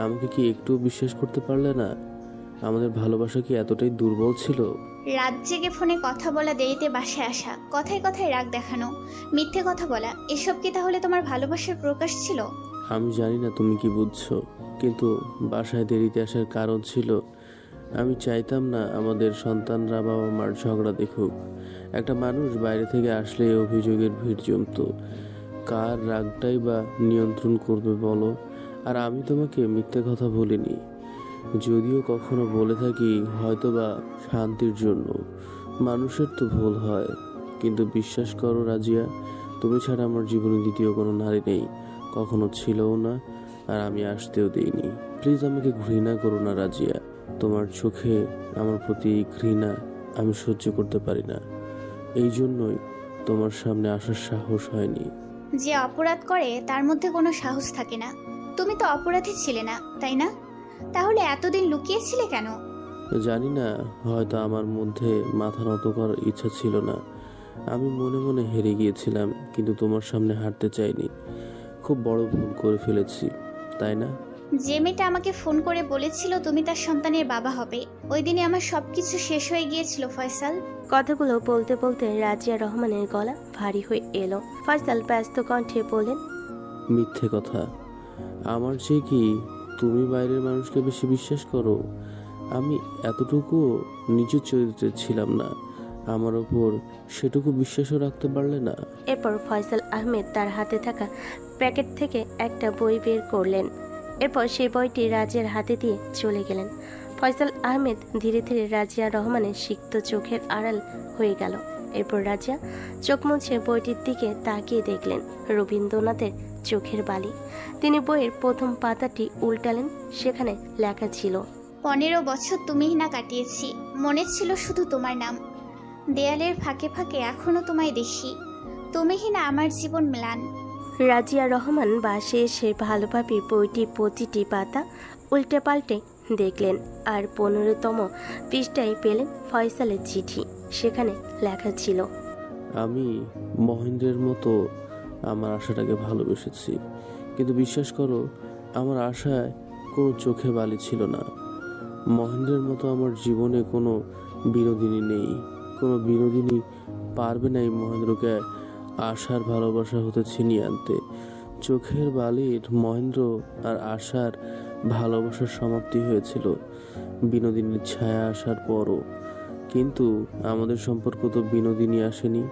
আমাকে কি একটু বিশ্বাস করতে পারলে না? আমাদের ভালোবাসা কি এতটাই দুর্বল ছিল? রাত জেগে ফোনে কথা বলা, দেরিতে বাসায় আসা, কথায় কথায় রাগ দেখানো, মিথ্যে কথা বলা, এসব কি তাহলে তোমার ভালোবাসার প্রকাশ ছিল? আমি জানি না তুমি কি বুঝছো, কিন্তু বাসায় দেরিতে আসার কারণ ছিল আমি চাইতাম না আমাদের সন্তানরা বাবা মার ঝগড়া দেখুক। একটা মানুষ বাইরে থেকে আসলে অভিযোগের ভিড় জমতো, কার রাগটাই বা নিয়ন্ত্রণ করবে বলো? আর আমি তোমাকে মিথ্যে কথা বলিনি, যদিও কখনো বলে থাকি হয়তো বা শান্তির জন্য। মানুষের তো ভুল হয়, কিন্তু বিশ্বাস করো রাজিয়া, তুমি ছাড়া আমার জীবনে দ্বিতীয় কোনো নারী নেই, কখনো ছিলও না, আর আমি আসতেও দিইনি। প্লিজ আমাকে ঘৃণা করো না রাজিয়া, তোমার চোখে আমার প্রতি ঘৃণা আমি সহ্য করতে পারি না, এই জন্যই তোমার সামনে আসার সাহস হয়নি। যে অপরাধ করে তার মধ্যে কোনো সাহস থাকে না। তুমি তো অপরাধী ছিলে না, তাই না? তাহলে এতদিন লুকিয়েছিলে কেন? জানি না, হয়তো আমার মধ্যে মাথা নত করার ইচ্ছা ছিল না। আমি মনে মনে হেরে গিয়েছিলাম, কিন্তু তোমার সামনে হারতে চাইনি। খুব বড় ভুল করে ফেলেছি, তাই না? যে মেয়েটা আমাকে ফোন করে বলেছিল তুমি তার সন্তানের বাবা হবে, ওই দিনে আমার সবকিছু শেষ হয়ে গিয়েছিল ফয়সাল। কথাগুলো বলতে বলতে রাজিয়া রহমানের গলা ভারী হয়ে এলো। ফয়সাল ব্যস্ত কণ্ঠে বলেন, মিথ্যে কথা। আমার চেয়ে কি তুমি বাইরের মানুষকে বেশি বিশ্বাস করো? আমি এতটুকু নিচের চরিত্রে ছিলাম না, আমার ওপর সেটুকু বিশ্বাসও রাখতে পারলে না। এরপর ফয়সাল আহমেদ তার হাতে থাকা প্যাকেট থেকে একটা বই বের করলেন। এরপর সেই বইটি রাজিয়ার হাতে দিয়ে চলে গেলেন। ফয়সাল আহমেদ ধীরে ধীরে রাজিয়া রহমানের সিক্ত চোখের আড়াল হয়ে গেল। এরপর রাজিয়া চোখ মুছে বইটির দিকে তাকিয়ে দেখলেন রবীন্দ্রনাথের চোখের বালি। তিনি বইয়ের প্রথম পাতাটি উল্টালেন, সেখানে লেখা ছিল, 15 বছর তুমিই না কাটিয়েছি, মনে ছিল শুধু তোমার নাম। দেয়ালের ফাঁকে ফাঁকে এখনো তোমায় দেখি, তুমিই না আমার জীবন ম্লান। রাজিয়া রহমান বাসে এসে ভালোভাবে বইটি প্রতিটি পাতা উল্টে পাল্টে দেখলেন, আর 15তম পৃষ্ঠায় পেলেন ফয়সালের চিঠি। সেখানে লেখা ছিল, আমি মহেন্দ্রের মতো আমার আশাটাকে ভালোবেসেছি, কিন্তু বিশ্বাস করো আমার আশায় কোনো চোখে বালি ছিল না। মহেন্দ্রের মতো আমার জীবনে কোনো বিনোদিনী নেই, কোনো বিনোদিনী পারবে না এই মহেন্দ্রকে আশার ভালোবাসা হতে ছিনিয়ে আনতে। চোখের বালির মহেন্দ্র আর আশার ভালোবাসার সমাপ্তি হয়েছিল বিনোদিনীর ছায়া আসার পরও, কিন্তু আমাদের সম্পর্ক তো বিনোদিনী আসেনি।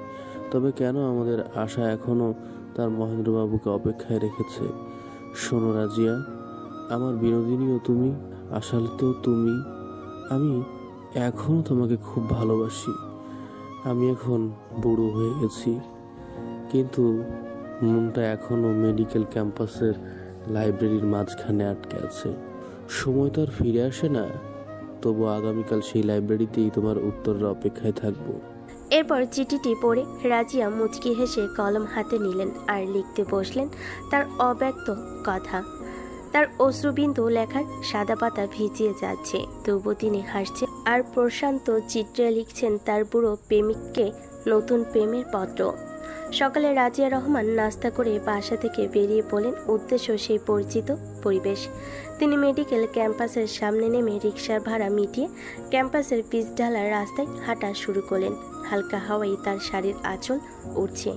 তবে কেন আমাদের আশা এখনো তার মহেন্দ্রবাবুকে অপেক্ষায় রেখেছে? শোনো রাজিয়া, আমার বিনোদিনীও তুমি, আশাতেও তুমি। আমি এখনো তোমাকে খুব ভালোবাসি। আমি এখন বুড়ো হয়ে গেছি, কিন্তু মনটা এখনো মেডিকেল ক্যাম্পাসের লাইব্রেরির মাঝখানে আটকে আছে। সময় তো আর ফিরে আসে না, তবু আগামীকাল সেই লাইব্রেরিতেই তোমার উত্তরের অপেক্ষায় থাকবো। এরপর চিঠিটি পড়ে রাজিয়া মুচকি হেসে কলম হাতে নিলেন আর লিখতে বসলেন তার অব্যক্ত কথা। তার অশ্রুবিন্দু লেখার সাদা পাতা ভিজিয়ে যাচ্ছে, তবু তিনি হাসছেন আর প্রশান্ত চিত্রে লিখছেন তার বুড়ো প্রেমিককে নতুন প্রেমের পত্র। সকালে রাজিয়া রহমান নাস্তা করে বাসা থেকে বেরিয়ে পড়লেন উদ্দেশ্য সেই পরিচিত পরিবেশ। তিনি মেডিকেল ক্যাম্পাসের সামনে নেমে রিকশার ভাড়া মিটিয়ে ক্যাম্পাসের পিচ ঢালার রাস্তায় হাঁটা শুরু করলেন। হালকা হাওয়ায় তার শাড়ির আঁচল উঠছে।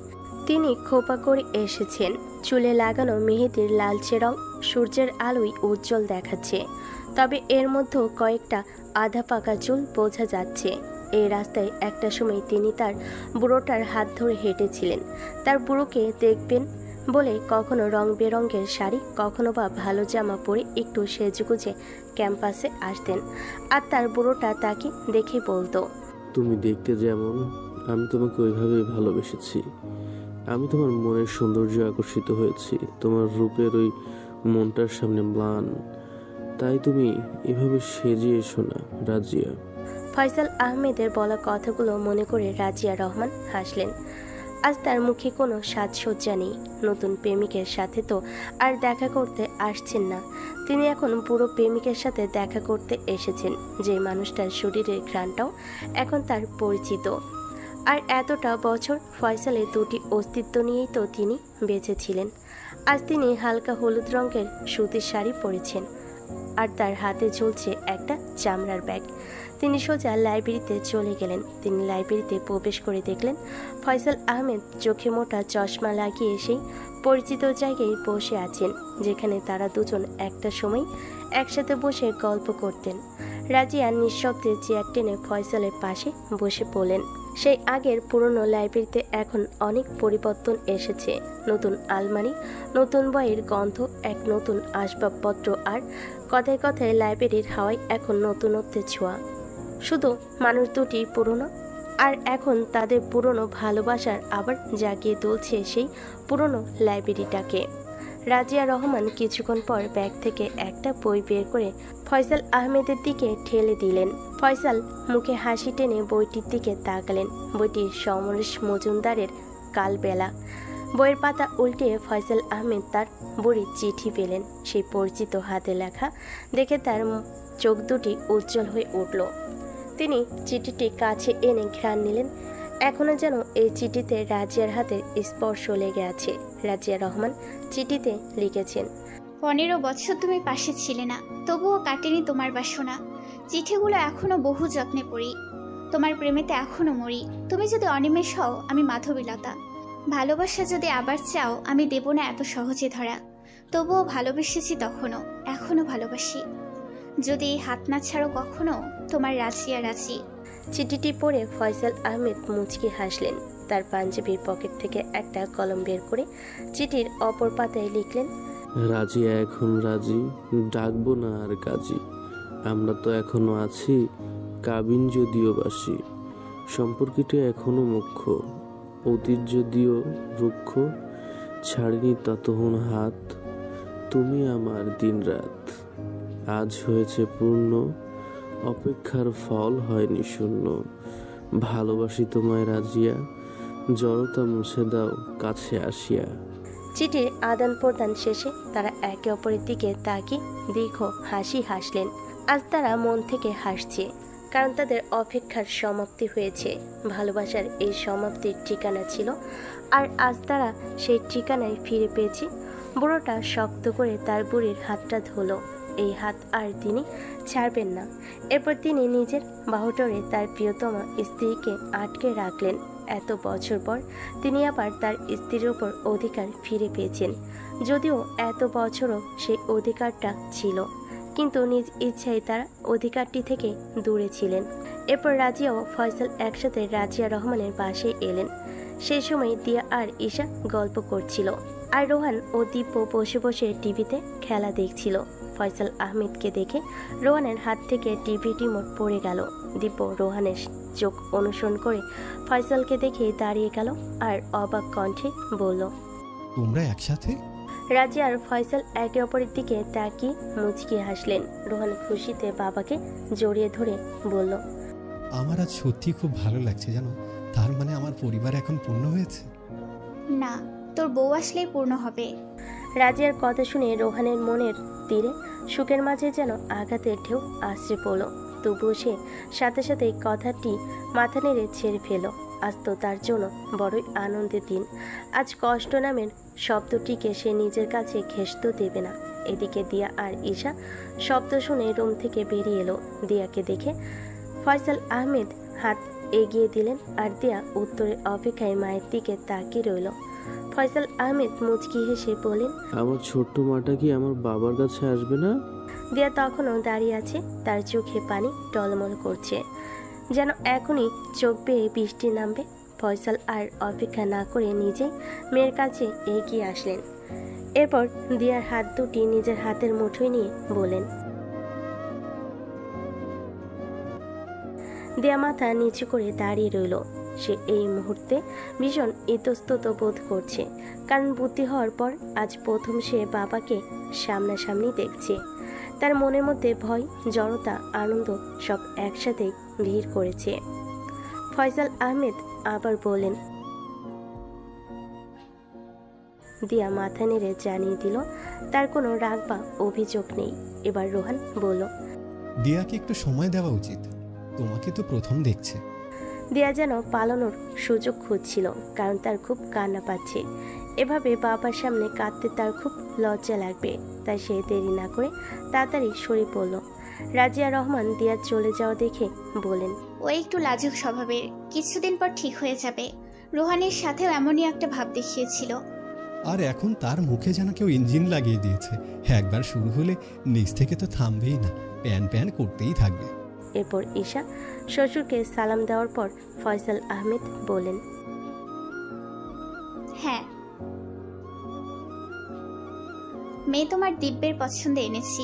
তিনি খোপা করে এসেছেন, চুলে লাগানো মেহেদির লালচে রং সূর্যের আলোয় উজ্জ্বল দেখাচ্ছে। তবে এর মধ্যেও কয়েকটা আধা পাকা চুল বোঝা যাচ্ছে। এই রাস্তায় একটা সময় তিনি তার বুড়োটার হাত ধরে হেঁটেছিলেন। তার বুড়োকে দেখবেন বলে কখনো রং বেরঙের শাড়ি, কখনো বা ভালো জামা পরে একটু সেজেগুজে ক্যাম্পাসে আসতেন। আর তার বুড়োটা তাকে দেখে বলতো, তুমি দেখতে যেমন, আমি তোমাকে ওইভাবেই ভালোবেসেছি। আমি তোমার মনের সৌন্দর্য আকর্ষিত হয়েছি। তোমার রূপের ওই মনটার সামনে ম্লান, তাই তুমি এভাবে সেজে এসো না রাজিয়া। ফয়সাল আহমেদের বলা কথাগুলো মনে করে রাজিয়া রহমান হাসলেন। আজ তার মুখে কোনো সাজসজ্জা নেই। নতুন প্রেমিকের সাথে তো আর দেখা করতে আসছেন না, তিনি এখন পুরো প্রেমিকের সাথে দেখা করতে এসেছেন, যে মানুষটার শরীরের ঘ্রাণটাও এখন তার পরিচিত। আর এতটা বছর ফয়সালের দুটি অস্তিত্ব নিয়েই তো তিনি বেঁচে ছিলেন। আজ তিনি হালকা হলুদ রঙের সুতির শাড়ি পরেছেন, আর তার হাতে ঝুলছে একটা চামড়ার ব্যাগ। তিনি সোজা লাইব্রেরিতে চলে গেলেন। তিনি লাইব্রেরিতে প্রবেশ করে দেখলেন ফয়সাল আহমেদ চোখে মোটা চশমা লাগিয়ে সেই পরিচিত জায়গায় বসে আছেন, যেখানে তারা দুজন একটা সময় একসাথে বসে গল্প করতেন। রাজিয়া নিঃশব্দে চেয়ার টেনে ফয়সালের পাশে বসে পড়লেন। সেই আগের পুরনো লাইব্রেরিতে এখন অনেক পরিবর্তন এসেছে। নতুন আলমারি, নতুন বইয়ের গন্ধ, এক নতুন আসবাবপত্র, আর কথায় কথায় লাইব্রেরির হাওয়ায় এখন নতুনত্বের ছোঁয়া। শুধু মানুষ দুটি পুরনো, আর এখন তাদের পুরনো ভালোবাসার আবার জাগিয়ে তুলছে সেই পুরনো লাইব্রেরিটাকে। রাজিয়া রহমান কিছুক্ষণ পর ব্যাগ থেকে একটা বই বের করে ফয়সাল আহমেদের দিকে ঠেলে দিলেন। ফয়সাল মুখে হাসি টেনে বইটির দিকে তাকালেন। বইটি সমরেশ মজুমদারের কালবেলা। বইয়ের পাতা উল্টে ফয়সাল আহমেদ তার বুড়ির চিঠি পেলেন। সেই পরিচিত হাতে লেখা দেখে তার চোখ দুটি উজ্জ্বল হয়ে উঠল। তিনি চিঠিটি কাছে এনে ঘ্রাণ নিলেন। এখনো যেন এই চিঠিতে রাজিয়ার হাতের স্পর্শ লেগে আছে। রাজিয়া রহমান চিঠিতে লিখেছেন, 15 বছর তুমি পাশে ছিলে না, তবুও কাটেনি তোমার বাসনা। চিঠিগুলো এখনো বহু যত্নে পড়ি, তোমার প্রেমেতে এখনো মরি। তুমি যদি অনিমেষ হও, আমি মাধবীলতা। ভালোবাসা যদি আবার চাও, আমি দেব না এত সহজে ধরা। তবুও ভালোবেসেছি তখনও, এখনো ভালোবাসি। যদি হাত না ছাড়ো কখনো, তোমার রাজিয়া রাজি। চিঠিটি পড়ে ফয়সাল আহমেদ মুচকি হাসলেন। তার পাঞ্জাবির পকেট থেকে একটা কলম বের করে চিঠির অপর পাতায় লিখলেন, রাজিয়া এখন রাজি, ডাকবো না আর কাজী। আমরা তো এখনো আছি, কাবিন যদিও বাসি। সম্পর্কটা এখনো মুখ্য, অতীত যদিও রুক্ষ। ছাড়িনি ততক্ষণ হাত, তুমি আমার দিন রাত। আজ হয়েছে পূর্ণ, অপেক্ষার ফল হয়নি শূন্য। ভালোবাসি তোমায় রাজিয়া, জড়তা মুছে দাও কাছে আসিয়া। চিঠির আদান প্রদান শেষে তারা একে অপরের দিকে তাকিয়ে দীর্ঘ হাসি হাসলেন। আজ তারা মন থেকে হাসছে, কারণ তাদের অপেক্ষার সমাপ্তি হয়েছে। ভালোবাসার এই সমাপ্তির ঠিকানা ছিল, আর আজ তারা সেই ঠিকানায় ফিরে পেয়েছে। বুড়োটা শক্ত করে তার বুড়ির হাতটা ধরল। এই হাত আর তিনি ছাড়বেন না। এরপর তিনি নিজের বাহুডোরে তার প্রিয়তমা স্ত্রীকে আটকে রাখলেন। এত বছর পর তিনি আবার তার স্ত্রীর উপর অধিকার ফিরে পেয়েছেন, যদিও এত বছরও সেই অধিকারটা ছিল, কিন্তু নিজ ইচ্ছায় তারা অধিকারটি থেকে দূরে ছিলেন। এরপর রাজিয়া ও ফয়সাল একসাথে রাজিয়া রহমানের বাসায় এলেন। সেই সময় দিয়া আর ঈশা গল্প করছিল, আর রোহান ও দিব্য বসে বসে টিভিতে খেলা দেখছিল। ফয়সাল আহমেদকে দেখে রোহানের হাত থেকে টিভি রিমোট পড়ে গেল। দিব্য রোহানের চোখ অনুসরণ করে ফয়সালকে দেখে দাঁড়িয়ে গেল আর অবাক কণ্ঠে বলল, তোমরা একসাথে? রাজিয়া আর ফয়সাল একে অপরের দিকে তাকিয়ে মুচকি হাসলেন। রোহান খুশিতে বাবাকে জড়িয়ে ধরে বলল, আমার আজ সত্যি খুব ভালো লাগছে জানো। তার মানে আমার পরিবার এখন পূর্ণ হয়েছে। না, তোর বউ আসলেই পূর্ণ হবে। রাজিয়ার কথা শুনে রোহানের মনের তীরে সুখের মাঝে যেন আঘাতের ঢেউ আশ্রে পড়ল। তবুও সে সাথে সাথে কথাটি মাথা নেড়ে ছেড়ে ফেল। আজ তো তার জন্য বড়ই আনন্দের দিন। আজ কষ্ট নামের শব্দটিকে সে নিজের কাছে ঘেঁষতে দেবে না। এদিকে দিয়া আর ঈশা শব্দ শুনে রুম থেকে বেরিয়ে এলো। দিয়াকে দেখে ফয়সাল আহমেদ হাত এগিয়ে দিলেন আর দিয়া উত্তরের অপেক্ষায় মায়ের দিকে তাকিয়ে রইল। ফয়সাল আহমেদ মুচকি হেসে বলেন, আমার ছোট্ট মাটা কি আমার বাবার কাছে আসবে না? দিয়া তখনও দাঁড়িয়ে আছে, তার চোখে পানি টলমল করছে, যেন এখনই চোখ বেয়ে বৃষ্টি নামবে। ফয়সাল আর অপেক্ষা না করে নিজেই মেয়ের কাছে এগিয়ে আসলেন। এরপর দিয়ার হাত দুটি নিজের হাতের মুঠোয় নিয়ে বলেন। দিয়া মাথা নিচু করে দাঁড়িয়ে রইল। সে এই মুহূর্তে ভীষণ ইতস্তত বোধ করছে, কারণ বুদ্ধি হওয়ার পর আজ প্রথম সে বাবাকে সামনাসামনি দেখছে। তার মনের মধ্যে ভয়, জড়তা, আনন্দ সব একসাথে ভিড় করেছে। ফয়সাল আহমেদ আবার বলেন। দিয়া মাথা নেড়ে জানিয়ে দিল তার কোনো রাগ বা অভিযোগ নেই। এবার রোহান বলল, দিয়াকে একটু সময় দেওয়া উচিত, তোমাকে তো প্রথম দেখছে। দিয়া যেন পালানোর সুযোগ খুঁজছিল, কারণ তার খুব কান্না পাচ্ছে। এভাবে বাবার সামনে কাঁদতে তার খুব লজ্জা লাগবে, তাই সে দেরি না করে তাড়াতাড়ি সরে পড়ল। রাজিয়া রহমান দিয়ার চলে যাওয়া দেখে বলেন, ও একটু লাজুক স্বভাবের, কিছুদিন পর ঠিক হয়ে যাবে। রোহানের সাথেও এমনই একটা ভাব দেখিয়েছিল। আর এখন তার মুখে যেন কেউ ইঞ্জিন লাগিয়ে দিয়েছে, একবার শুরু হলে নিচ থেকে তো থামবেই না, প্যান প্যান করতেই থাকবে। এরপর ঈশা শ্বশুরকে সালাম দেওয়ার পর ফয়সাল আহমেদ বলেন, হ্যাঁ, মেয়ে তোমার দিব্যের পছন্দে এনেছি।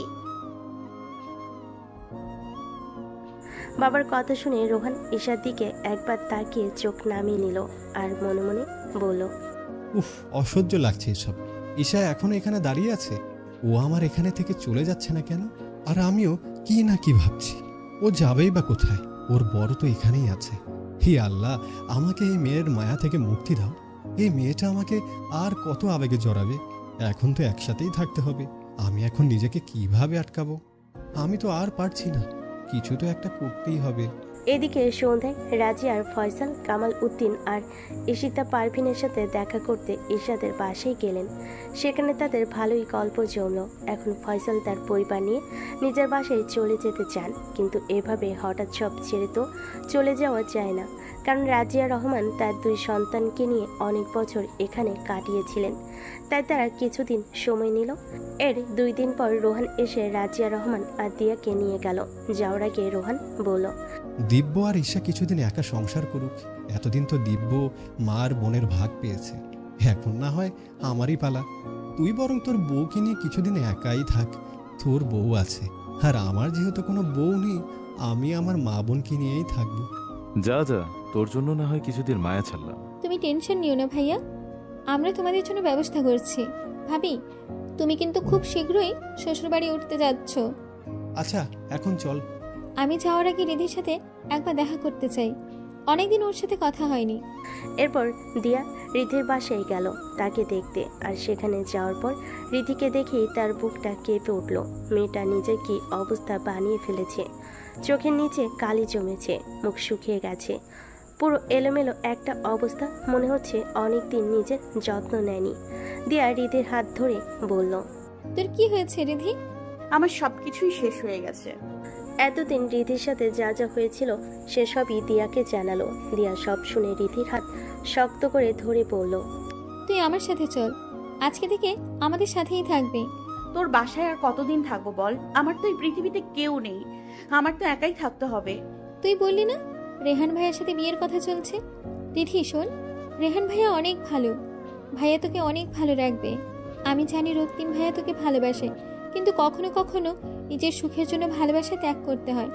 বাবার কথা শুনে রোহান ঈশার দিকে একবার তাকিয়ে চোখ নামিয়ে নিল আর মনে মনে বলল, উফ, অসহ্য লাগছে এসব। ঈশা এখনো এখানে দাঁড়িয়ে আছে, ও আমার এখানে থেকে চলে যাচ্ছে না কেন? আর আমিও কি না কি ভাবছি, ও যাবেই বা কোথায়? ওর বড় তো এখানেই আছে। হে আল্লাহ, আমাকে এই মেয়ের মায়া থেকে মুক্তি দাও। এই মেয়েটা আমাকে আর কত আবেগে জড়াবে। এখন তো একসাথেই থাকতে হবে, আমি এখন নিজেকে কিভাবে আটকাবো? আমি তো আর পারছি না, কিছু তো একটা করতেই হবে। এদিকে সন্ধ্যায় রাজি আর ফয়সাল কামাল উদ্দিন আর ঈশিতা পারভিনের সাথে দেখা করতে ঈশাদের বাসায় গেলেন। সেখানে তাদের ভালোই গল্প জমল। এখন ফয়সাল তার পরিবার নিয়ে নিজের বাসায় চলে যেতে চান, কিন্তু এভাবে হঠাৎ সব ছেড়ে তো চলে যাওয়া যায় না, কারণ রাজিয়া রহমান তার 2 সন্তানকে নিয়ে অনেক বছর এখানে কাটিয়েছিলেন। তাই তারা কিছুদিন সময় নিল। এর 2 দিন পর রোহান এসে রাজিয়া রহমান আর দিয়াকে নিয়ে গেল। যাওয়ার আগে রোহান বলল, দিব্য আর ঈশা কিছুদিন একা সংসার করুক। এতদিন তো দিব্য মার বোনের ভাগ পেয়েছে, এখন না হয় আমারই পালা। তুই বরং তোর বউকে নিয়ে কিছুদিন একাই থাক, তোর বউ আছে। আর আমার যেহেতু কোনো বউ নেই, আমি আমার মা বোনকে নিয়েই থাকবো। যা যা, তোর জন্য না হয় কিছুদিন মায়া ছাড়লাম। তুমি টেনশন নিও না ভাইয়া, আমরা তোমাদের জন্য ব্যবস্থা করছি। ভাবি, তুমি কিন্তু খুব শীঘ্রই শ্বশুরবাড়ি উঠতে যাচ্ছ। আচ্ছা, এখন চল। আমি যাওয়ার আগে রিধির সাথে একবার দেখা করতে চাই, অনেকদিন ওর সাথে কথা হয়নি। এরপর দিয়া রিধির বাসায় গেল তাকে দেখতে। আর সেখানে যাওয়ার পর রিধিকে দেখেই তার বুকটা কেঁপে উঠল। মেয়েটা নিজের কি অবস্থা বানিয়ে ফেলেছে। চোখের নিচে কালি জমেছে, মুখ শুকিয়ে গেছে, পুরো এলোমেলো একটা অবস্থা। মনে হচ্ছে অনেকদিন নিজের যত্ন নেয়নি। দিয়া রিধির হাত ধরে বলল, তোর কি হয়েছে রিধি? আমার সবকিছুই শেষ হয়ে গেছে। এতদিন রিধির সাথে যা যা হয়েছিল সেসবই দিয়াকে জানালো। দিয়া সব শুনে রিধির হাত শক্ত করে ধরে পড়ল, তুই আমার সাথে চল, আজকে থেকে আমাদের সাথেই থাকবে। তোর বাসায় আর কতদিন থাকবো বল? আমার তো এই পৃথিবীতে কেউ নেই, আমার তো একাই থাকতে হবে। তুই বললি না রেহান ভাইয়ার সাথে বিয়ের কথা চলছে? রিধি শোন, রেহান ভাইয়া অনেক ভালো, ভাইয়া তোকে অনেক ভালো রাখবে। আমি জানি রক্তিম ভাইয়া তোকে ভালোবাসে, কিন্তু কখনো কখনো নিজের সুখের জন্য ভালোবাসা ত্যাগ করতে হয়।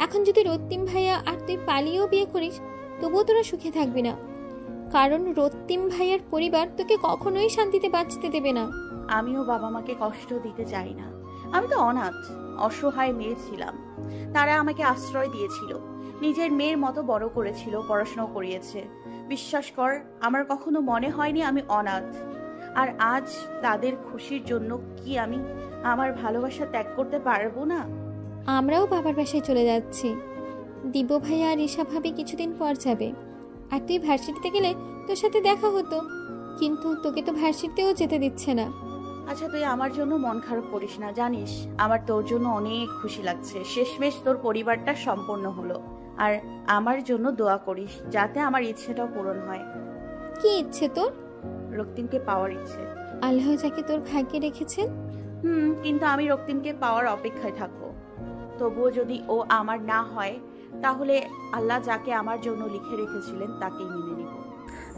এখন যদি রক্তিম ভাইয়া আর তুই পালিয়েও বিয়ে করিস, তবুও তোরা সুখে থাকবি না, কারণ রক্তিম ভাইয়ার পরিবার তোকে কখনোই শান্তিতে বাঁচতে দেবে না। আমিও বাবা মাকে কষ্ট দিতে চাই না। আমি তো অনাথ, অসহায় মেয়ে ছিলাম। তারা আমাকে আশ্রয় দিয়েছিল, নিজের মেয়ের মতো বড় করেছিল, পড়াশোনা করিয়েছে। বিশ্বাস কর, আমার কখনো মনে হয়নি আমি অনাথ। আর আজ তাদের খুশির জন্য কি আমি আমার ভালোবাসা ত্যাগ করতে পারবো না? আমরাও বাবার বাসায় চলে যাচ্ছি। দিব্য ভাইয়া আর ঈশা ভাবি কিছুদিন পর যাবে। আর তুই ভার্সিটিতে গেলে তোর সাথে দেখা হতো, কিন্তু তোকে তো ভার্সিটিতেও যেতে দিচ্ছে না। আচ্ছা তুই আমার জন্য মন খারাপ করিস না, জানিস আমার তোর জন্য অনেক খুশি লাগছে। শেষমেশ তোর পরিবারটা সম্পন্ন হলো। আর আমার জন্য দোয়া করিস যাতে আমার ইচ্ছেটাও পূরণ হয়। কি ইচ্ছে তোর? রক্তিমকে পাওয়ার ইচ্ছে। আল্লাহ যাকে তোর ভাগ্যে রেখেছেন। কিন্তু আমি রক্তিমকে পাওয়ার অপেক্ষায় থাকবো। তবুও যদি ও আমার না হয় তাহলে আল্লাহ যাকে আমার জন্য লিখে রেখেছিলেন তাকেই মেনে নিব।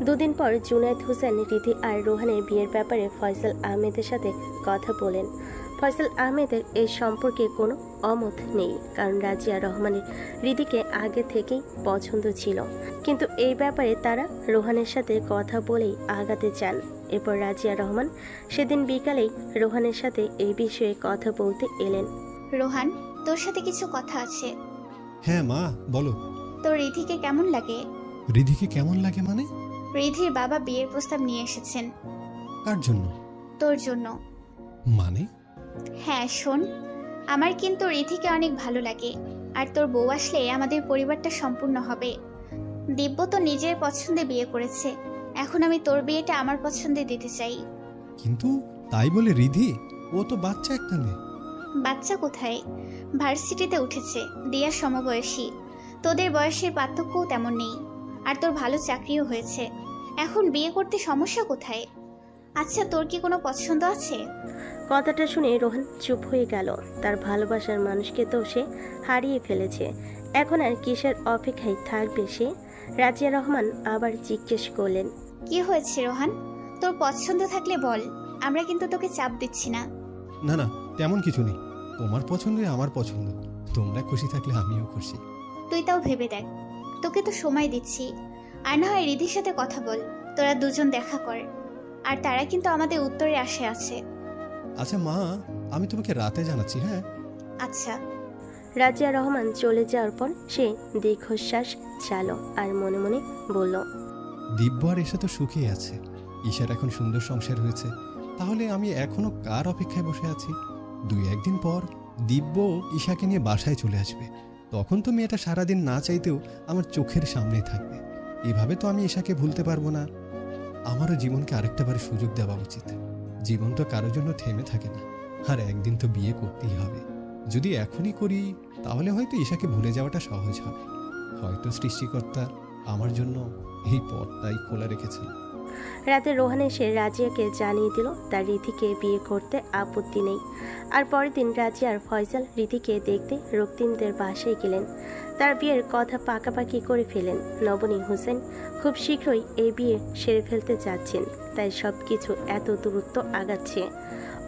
দুদিন পর জুনায়েদ হোসেন, রিধি আর রোহানের বিয়ের ব্যাপারে ফয়সাল আহমেদের সাথে কথা বলেন। ফয়সাল আহমেদের এই সম্পর্কে কোনো অমত নেই, কারণ রাজিয়া রহমানের রিধিকে আগে থেকেই পছন্দ ছিল। কিন্তু এই ব্যাপারে তারা রোহানের সাথে কথা বলেই আগাতে চান। এরপর রাজিয়া রহমান সেদিন বিকালেই রোহানের সাথে এই বিষয়ে কথা বলতে এলেন। রোহান, তোর সাথে কিছু কথা আছে। হ্যাঁ মা, বলো। তোর রিধিকে কেমন লাগে? রিধিকে কেমন লাগে মানে? রিধির বাবা বিয়ের প্রস্তাব নিয়ে এসেছেন। কার জন্য? তোর জন্য। মানে? হ্যাঁ শোন, আমার কিন্তু রিধিকে অনেক ভালো লাগে, আর তোর বউ আসলে আমাদের পরিবারটা সম্পূর্ণ হবে। দিব্য তো নিজের পছন্দে বিয়ে করেছে, এখন আমি তোর বিয়েটা আমার পছন্দে দিতে চাই। কিন্তু তাই বলে রিধি, ও তো বাচ্চা একটা মেয়ে। বাচ্চা কোথায়, ভার্সিটিতে উঠেছে, দিয়ার সমবয়সী। তোদের বয়সের পার্থক্যও তেমন নেই, আর তোর ভালো চাকরিও হয়েছে। এখন বিয়ে করতে সমস্যা কোথায়? আচ্ছা তোর কি কোনো পছন্দ আছে? কথাটা শুনে রোহান চুপ হয়ে গেল। তার ভালোবাসার মানুষকে তো সে হারিয়ে ফেলেছে, এখন আর কিসের অপেক্ষায় থাকবে সে? রাজিয়া রহমান আবার জিজ্ঞেস করলেন, কি হয়েছে রোহান? তোর পছন্দ থাকলে বল, আমরা কিন্তু তোকে চাপ দিচ্ছি না। না না, তেমন কিছু নেই। তোমার পছন্দই আমার পছন্দ, তোমরা খুশি থাকলে আমিও খুশি। তুই তাও ভেবে দেখ, তোকে তো সময় দিচ্ছি। আর না হয় রিধির সাথে কথা বল, তোরা দুজন দেখা কর। আর তারা কিন্তু আমাদের উত্তরে আসে আছে। আচ্ছা মা, আমি তোমাকে রাতে জানাচ্ছি। হ্যাঁ আচ্ছা। রাজিয়া রহমান চলে যাওয়ার পর সে দীর্ঘশ্বাস ছাড়ল আর মনে মনে বলল, দিব্য আর এসে তো সুখেই আছে। ঈশার এখন সুন্দর সংসার হয়েছে, তাহলে আমি এখনো কার অপেক্ষায় বসে আছি? 2-1 দিন পর দিব্য ঈশাকে নিয়ে বাসায় চলে আসবে, তখন তো মেয়েটা সারাদিন না চাইতেও আমার চোখের সামনেই থাকবে। এভাবে তো আমি ঈশাকে ভুলতে পারবো না। আমারও জীবনকে আরেকটাবার সুযোগ দেওয়া উচিত। জীবন তো কারোর জন্য থেমে থাকে না, আর একদিন তো বিয়ে করতেই হবে। যদি এখনই করি তাহলে হয়তো ঈশাকে ভুলে যাওয়াটা সহজ হবে। হয়তো সৃষ্টিকর্তা আমার জন্য এই পথটাই খোলা রেখেছেন। রাতে রোহান এসে রাজিয়াকে জানিয়ে দিল তার রিধিকে বিয়ে করতে আপত্তি নেই। আর পরের দিন রাজিয়া আর ফয়সাল রিধিকে দেখতে রক্তিমদের বাসায় গেলেন। তার বিয়ের কথা পাকাপাকি করে ফেলেন। নবনী হোসেন খুব শীঘ্রই এই বিয়ে সেরে ফেলতে যাচ্ছেন, তাই সব কিছু এত দূরত্ব আগাচ্ছে।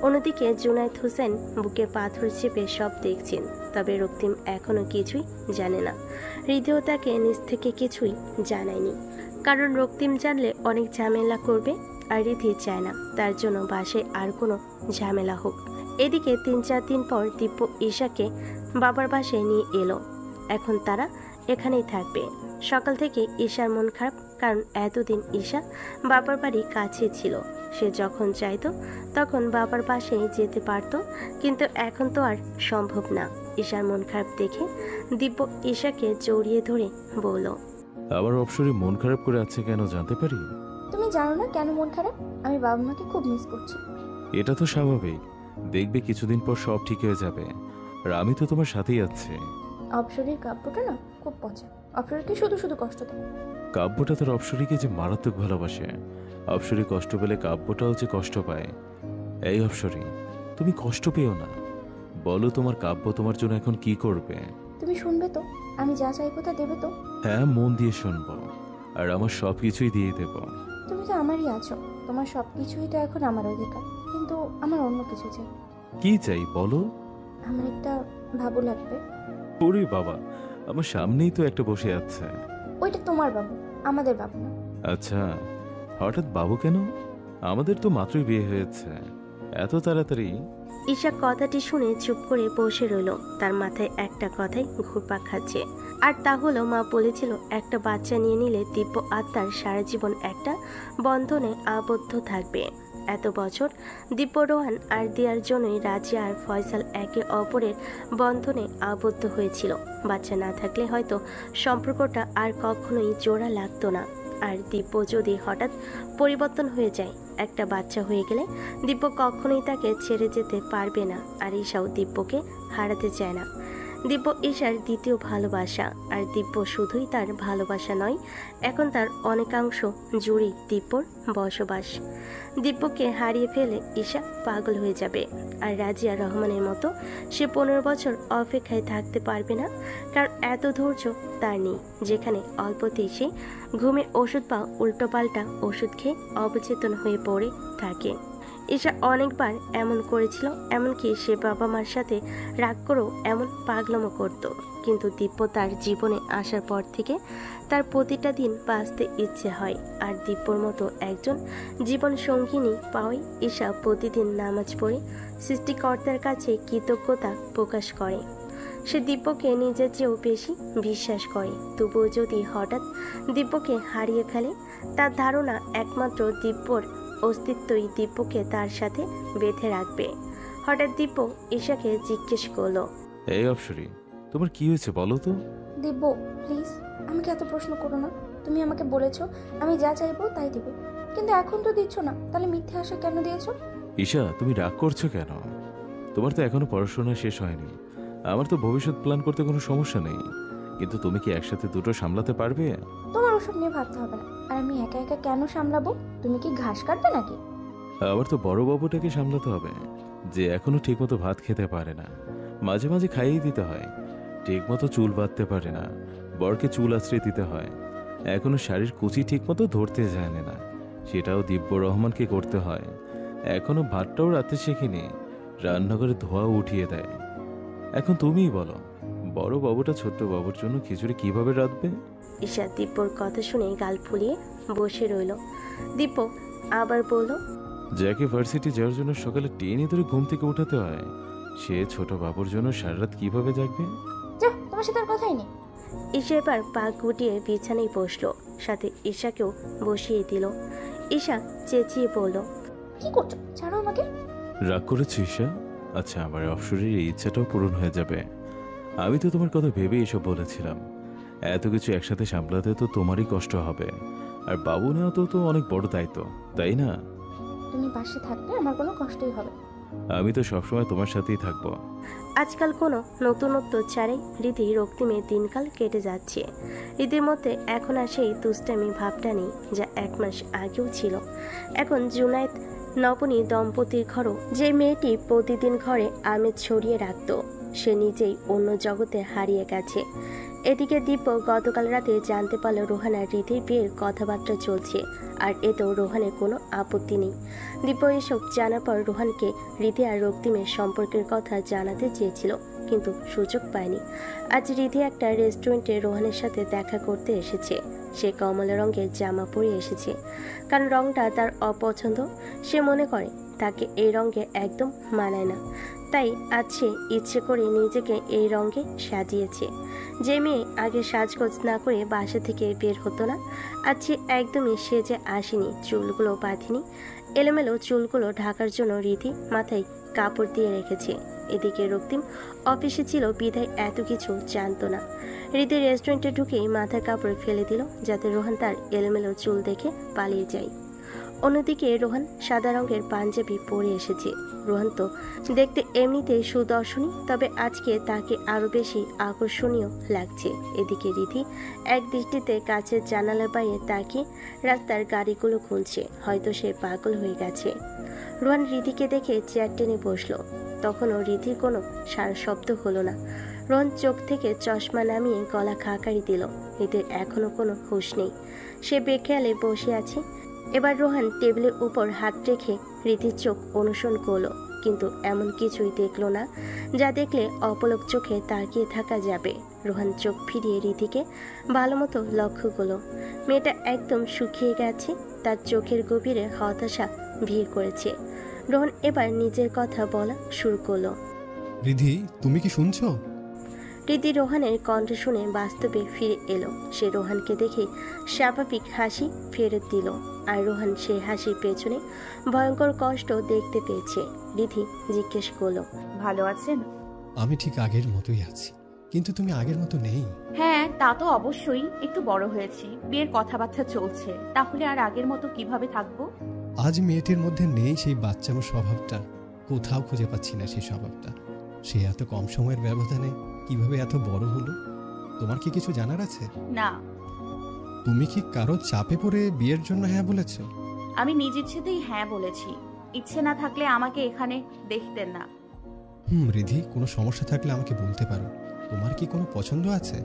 অন্যদিকে জুনায়েদ হোসেন বুকে পাথর চেপে সব দেখছেন, তবে রক্তিম এখনো কিছুই জানে না। হৃদয় তাকে নিজ থেকে কিছুই জানায়নি, কারণ রক্তিম জানলে অনেক ঝামেলা করবে, আর রিধি চায় না তার জন্য বাসায় আর কোনো ঝামেলা হোক। এদিকে 3-4 দিন পর দিব্য ঈশাকে বাবার বাসায় নিয়ে এলো। এখন তারা এখানেই থাকবে। সকাল থেকে ঈশার মন খারাপ, কারণ এতদিন ঈশা বাবার বাড়ি কাছে ছিল। সে যখন চাইতো তখন বাবার বাসায় যেতে পারত, কিন্তু এখন তো আর সম্ভব না। ঈশার মন খারাপ দেখে দিব্য ঈশাকে জড়িয়ে ধরে বলল, আবার অবসরে মন খারাপ করে আছে কেন জানতে পারি? তুমি জানো না কেন মন খারাপ? আমি বাবা মাকে খুব মিস করছি। এটা তো স্বাভাবিক, দেখবে কিছুদিন পর সব ঠিক হয়ে যাবে। আর আমি তো তোমার সাথেই আছি। অপসরের কাব্যটা না খুব পচা, অপসরকে শুধু শুধু কষ্ট দেয়। কাব্যটা তার অপসরীকে যে মারাত্মক ভালোবাসে, অপসরী কষ্ট পেলে কাব্যটাও যে কষ্ট পায়। এই অপসরী, তুমি কষ্ট পেও না। বলো তোমার কাব্য তোমার জন্য এখন কি করবে? তুমি শুনবে তো? আমি যা চাইবো তা দেবে তো? হ্যাঁ, মন দিয়ে শুনবো, আর আমার সব কিছুই দিয়ে দেব। তুমি তো আমারই আছো, তোমার সব কিছুই তো এখন আমার অধিকার, কিন্তু আমার অন্য কিছু চাই। কি চাই বলো? আমার একটা বাবু লাগবে। ওরে বাবা, আমার সামনেই তো একটা বসে আছে। ওইটা তোমার বাবু, আমাদের বাবু না। আচ্ছা, হঠাৎ বাবু কেন? আমাদের তো মাত্রই বিয়ে হয়েছে, এত তাড়াতাড়ি? ঈশা কথাটি শুনে চুপ করে বসে রইল। তার মাথায় একটা কথাই ঘুরপাক খাচ্ছে, আর তা হলো মা বলেছিল একটা বাচ্চা নিয়ে নিলে দিব্য আত্মার সারা জীবন একটা বন্ধনে আবদ্ধ থাকবে। এত বছর দীপ্য, রোহান আর দিয়ার জন্যই রাজিয়া আর ফয়সাল একে অপরের বন্ধনে আবদ্ধ হয়েছিল। বাচ্চা না থাকলে হয়তো সম্পর্কটা আর কখনোই জোড়া লাগতো না। আর দীপ্য যদি হঠাৎ পরিবর্তন হয়ে যায়, একটা বাচ্চা হয়ে গেলে দীপ্য কখনোই তাকে ছেড়ে যেতে পারবে না। আর ঈশাও দীপ্যকে হারাতে চায় না। দীপ্য ঈশার দ্বিতীয় ভালোবাসা, আর দীপ্য শুধুই তার ভালোবাসা নয়, এখন তার অনেকাংশ জুড়েই দীপ্যর বসবাস। দীপ্যকে হারিয়ে ফেলে ঈশা পাগল হয়ে যাবে। আর রাজিয়া রহমানের মতো সে 15 বছর অপেক্ষায় থাকতে পারবে না, কারণ এত ধৈর্য তার নেই, যেখানে অল্পতেই সে ঘুমের ওষুধ বা উল্টোপাল্টা ওষুধ খেয়ে অবচেতন হয়ে পড়ে থাকে। ঈশা অনেকবার এমন করেছিল, এমনকি সে বাবা মার সাথে রাগ করেও এমন পাগলামো করত। কিন্তু দীপ্য তার জীবনে আসার পর থেকে তার প্রতিটা দিন বাঁচতে ইচ্ছে হয়। আর দীপ্যর মতো একজন জীবন সঙ্গিনী পাওয়াই ঈশা প্রতিদিন নামাজ পড়ে সৃষ্টিকর্তার কাছে কৃতজ্ঞতা প্রকাশ করে। সে দীপ্যকে নিজের চেয়েও বেশি বিশ্বাস করে। তবুও যদি হঠাৎ দীপ্যকে হারিয়ে ফেলে, তার ধারণা একমাত্র দীপ্যর অস্তিত্বই দীপ্যকে তার সাথে বেঁধে রাখবে। হঠাৎ দীপ্য ঈশাকে জিজ্ঞেস করলো, এই অপসরী, তোমার কি হয়েছে বলো তো? দিব্য, প্লিজ আমাকে এত প্রশ্ন করো না। তুমি আমাকে বলেছো আমি যা চাইবো তাই দিবে, কিন্তু এখন তো দিচ্ছ না, তাহলে মিথ্যে আশা কেন দিয়েছো? ঈশা, তুমি রাগ করছো কেন? তোমার তো এখনো পড়াশোনা শেষ হয়নি। আমার তো ভবিষ্যৎ প্ল্যান করতে কোনো সমস্যা নেই, কিন্তু তুমি কি একসাথে দুটো সামলাতে পারবে? তোমার ওসব নিয়ে ভাবতে হবে না। আর আমি একা একা কেন সামলাবো? তুমি কি ঘাস কাটবে নাকি? আবার তো বড় বাবুটাকে সামলাতে হবে, যে এখনো ঠিকমতো ভাত খেতে পারে না। মাঝে মাঝে খাইয়ে দিতে হয়। ঠিকমতো চুল বাঁধতে পারে না, বরকে চুল আশ্রয় দিতে হয়। এখনো শাড়ির কুচি ঠিকমতো ধরতে জানে না, সেটাও দিব্য রহমানকে করতে হয়। এখনো ভাতটাও রাতে শেখেনি, রান্নাঘরে ধোয়া উঠিয়ে দেয়। এখন তুমিই বলো, বড় বাবুটা ছোট্ট বাবুর জন্য খিচুড়ি কিভাবে রাঁধবে? ঈশা দীপ্যর কথা শুনে গাল ফুলিয়ে বসে রইল। দীপ্য আবার বলল, যাকে ভার্সিটি যাওয়ার জন্য সকালে টেনে ধরে ঘুম থেকে উঠাতে হয়, সে ছোট বাবুর জন্য সারা রাত কিভাবে জাগবে? যাও, তোমার সাথে আর কথাই নেই। ঈশা এবার পা গুটিয়ে বিছানায় বসলো, সাথে ঈশাকেও বসিয়ে দিল। ঈশা চেঁচিয়ে বলল, কি করছো? ছাড়ো আমাকে। রাগ করেছো ঈশা? আচ্ছা, আমার অপসরের এই ইচ্ছাটাও পূরণ হয়ে যাবে। আমি তো তোমার কথা ভেবে এসব বলেছিলাম। এত কিছু একসাথে সামলাতে তো তোমারই কষ্ট হবে, আর বাবু নেওয়া তো অনেক বড় দায়িত্ব, তাই না? তুমি পাশে থাকলে আমার কোনো কষ্টই হবে। আমি তো সবসময় তোমার সাথেই থাকবো। আজকাল কোনো নতুনত্ব ছাড়াই রীতি রক্তিমে দিনকাল কেটে যাচ্ছে। রীতির মধ্যে এখন আর সেই দুষ্টামি ভাবটা নেই যা 1 মাস আগেও ছিল। এখন জুনায়েদ নবনী দম্পতির ঘরও যে মেয়েটি প্রতিদিন ঘরে আমেজ ছড়িয়ে রাখত, সে নিজেই অন্য জগতে হারিয়ে গেছে। এদিকে দীপ্য গতকাল রাতে জানতে পারল রোহান আর রীতির বিয়ের কথাবার্তা চলছে, আর এতেও রোহানের কোনো আপত্তি নেই। দীপ্য এসব জানার পর রোহানকে রীতি আর রক্তিমের সম্পর্কের কথা জানাতে চেয়েছিল, কিন্তু সুযোগ পায়নি। আজ রীতি একটা রেস্টুরেন্টে রোহানের সাথে দেখা করতে এসেছে। সে কমলা রঙের জামা পরে এসেছে, কারণ রংটা তার অপছন্দ। সে মনে করে তাকে এই রঙে একদম মানায় না, তাই আজ সে ইচ্ছে করে নিজেকে এই রঙে সাজিয়েছে। যে মেয়ে আগে সাজগোজ না করে বাসা থেকে বের হতো না, আজ সে একদমই সেজে আসেনি, চুলগুলো বাঁধেনি। এলোমেলো চুলগুলো ঢাকার জন্য রীতি মাথায় কাপড় দিয়ে রেখেছে। এদিকে রক্তিম অফিসে ছিল বিধায় এত কিছু জানতো না। রীতি রেস্টুরেন্টে ঢুকেই মাথার কাপড় ফেলে দিল, যাতে রোহান তার এলোমেলো চুল দেখে পালিয়ে যায়। অন্যদিকে রোহান সাদা রঙের পাঞ্জাবি পরে এসেছে। রোহান তো দেখতে এমনিতেই সুদর্শনী, তবে আজকে তাকে আরো বেশি আকর্ষণীয় লাগছে। এদিকে রীতি এক দৃষ্টিতে কাছের জানালার বাইরে তাকিয়ে রাস্তার গাড়িগুলো খুঁজছে, হয়তো সে পাগল হয়ে গেছে। রোহান রীতিকে দেখে চেয়ার টেনে বসলো, তখনও রীতির কোনো সারা শব্দ হলো না। রোহান চোখ থেকে চশমা নামিয়ে গলা খাকারি দিল। রীতির এখনো কোনো হুঁশ নেই, সে বেখেয়ালে বসে আছে। এবার রোহান টেবিলের উপর হাত রেখে রীতির চোখ অনুসরণ করলো, কিন্তু এমন কিছুই দেখলো না যা দেখলে অপলক চোখে তাকিয়ে থাকা যাবে। রোহান চোখ ফিরিয়ে রীতিকে ভালো মতো লক্ষ্য করলো। মেয়েটা একদম শুকিয়ে গেছে, তার চোখের গভীরে হতাশা ভিড় করেছে। রোহান এবার নিজের কথা বলা শুরু করলো। রিধি, তুমি কি শুনছো? রীতি রোহানের কণ্ঠ শুনে বাস্তবে ফিরে এলো। সে রোহানকে দেখে স্বাভাবিক হাসি ফেরত দিল, আর রোহান সেই হাসির পেছনে ভয়ঙ্কর কষ্ট দেখতে পেয়েছে। রীতি জিজ্ঞেস করলো, ভালো আছেন? আমি ঠিক আগের মতোই আছি, কিন্তু তুমি আগের মতো নেই। হ্যাঁ, তা তো অবশ্যই। একটু বড় হয়েছি, বিয়ের কথাবার্তা চলছে, তাহলে আর আগের মতো কিভাবে থাকবো? আজ মেয়েটির মধ্যে নেই সেই বাচ্চানো স্বভাবটা, কোথাও খুঁজে পাচ্ছি না সেই স্বভাবটা। সে এত কম সময়ের ব্যবধানে কিভাবে এত বড় হলো? তোমার কি কিছু জানার আছে? না। তুমি কি কারো চাপে পড়ে বিয়ের জন্য হ্যাঁ বলেছ? আমি নিজ ইচ্ছেতেই হ্যাঁ বলেছি। ইচ্ছে না থাকলে আমাকে এখানে দেখতেন না। রিধি, কোনো সমস্যা থাকলে আমাকে বলতে পারো। তোমার কি কোনো পছন্দ আছে?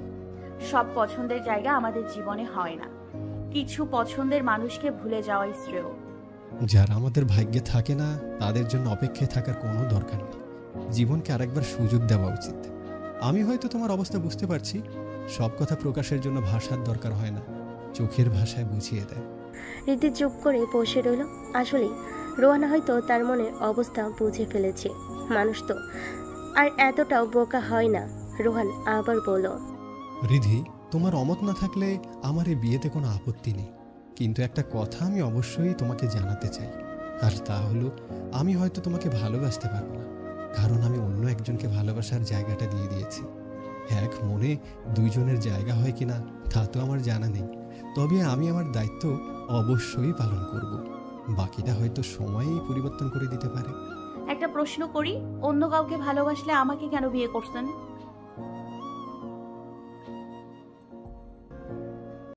সব পছন্দের জায়গা আমাদের জীবনে হয় না। কিছু পছন্দের মানুষকে ভুলে যাওয়াই শ্রেয়। যারা আমাদের ভাগ্যে থাকে না তাদের জন্য অপেক্ষায় থাকার কোনো দরকার নেই। জীবনকে আরেকবার সুযোগ দেওয়া উচিত। আমি হয়তো তোমার অবস্থা বুঝতে পারছি। সব কথা প্রকাশের জন্য ভাষার দরকার হয় না, চোখের ভাষায় বুঝিয়ে দেয়। রীতি চুপ করে বসে রইল। আসলে রোহান হয়তো তার মনের অবস্থা বুঝে ফেলেছে। মানুষ তো আর এতটাও বোকা হয় না। রোহান আবার বলল, রিধি, তোমার অমত না থাকলে আমার এই বিয়েতে কোনো আপত্তি নেই, কিন্তু একটা কথা আমি অবশ্যই তোমাকে জানাতে চাই। আর তা হলো, আমি হয়তো তোমাকে ভালোবাসতে পারবো না, কারণ আমি অন্য একজনকে ভালোবাসার জায়গাটা দিয়ে দিয়েছি। এক মনে দুইজনের জায়গা হয় কিনা তা তো আমার জানা নেই, তবে আমি আমার দায়িত্ব অবশ্যই পালন করব। বাকিটা হয়তো সময়ই পরিবর্তন করে দিতে পারে। একটা প্রশ্ন করি, অন্য কাউকে ভালোবাসলে আমাকে কেন বিয়ে করছেন?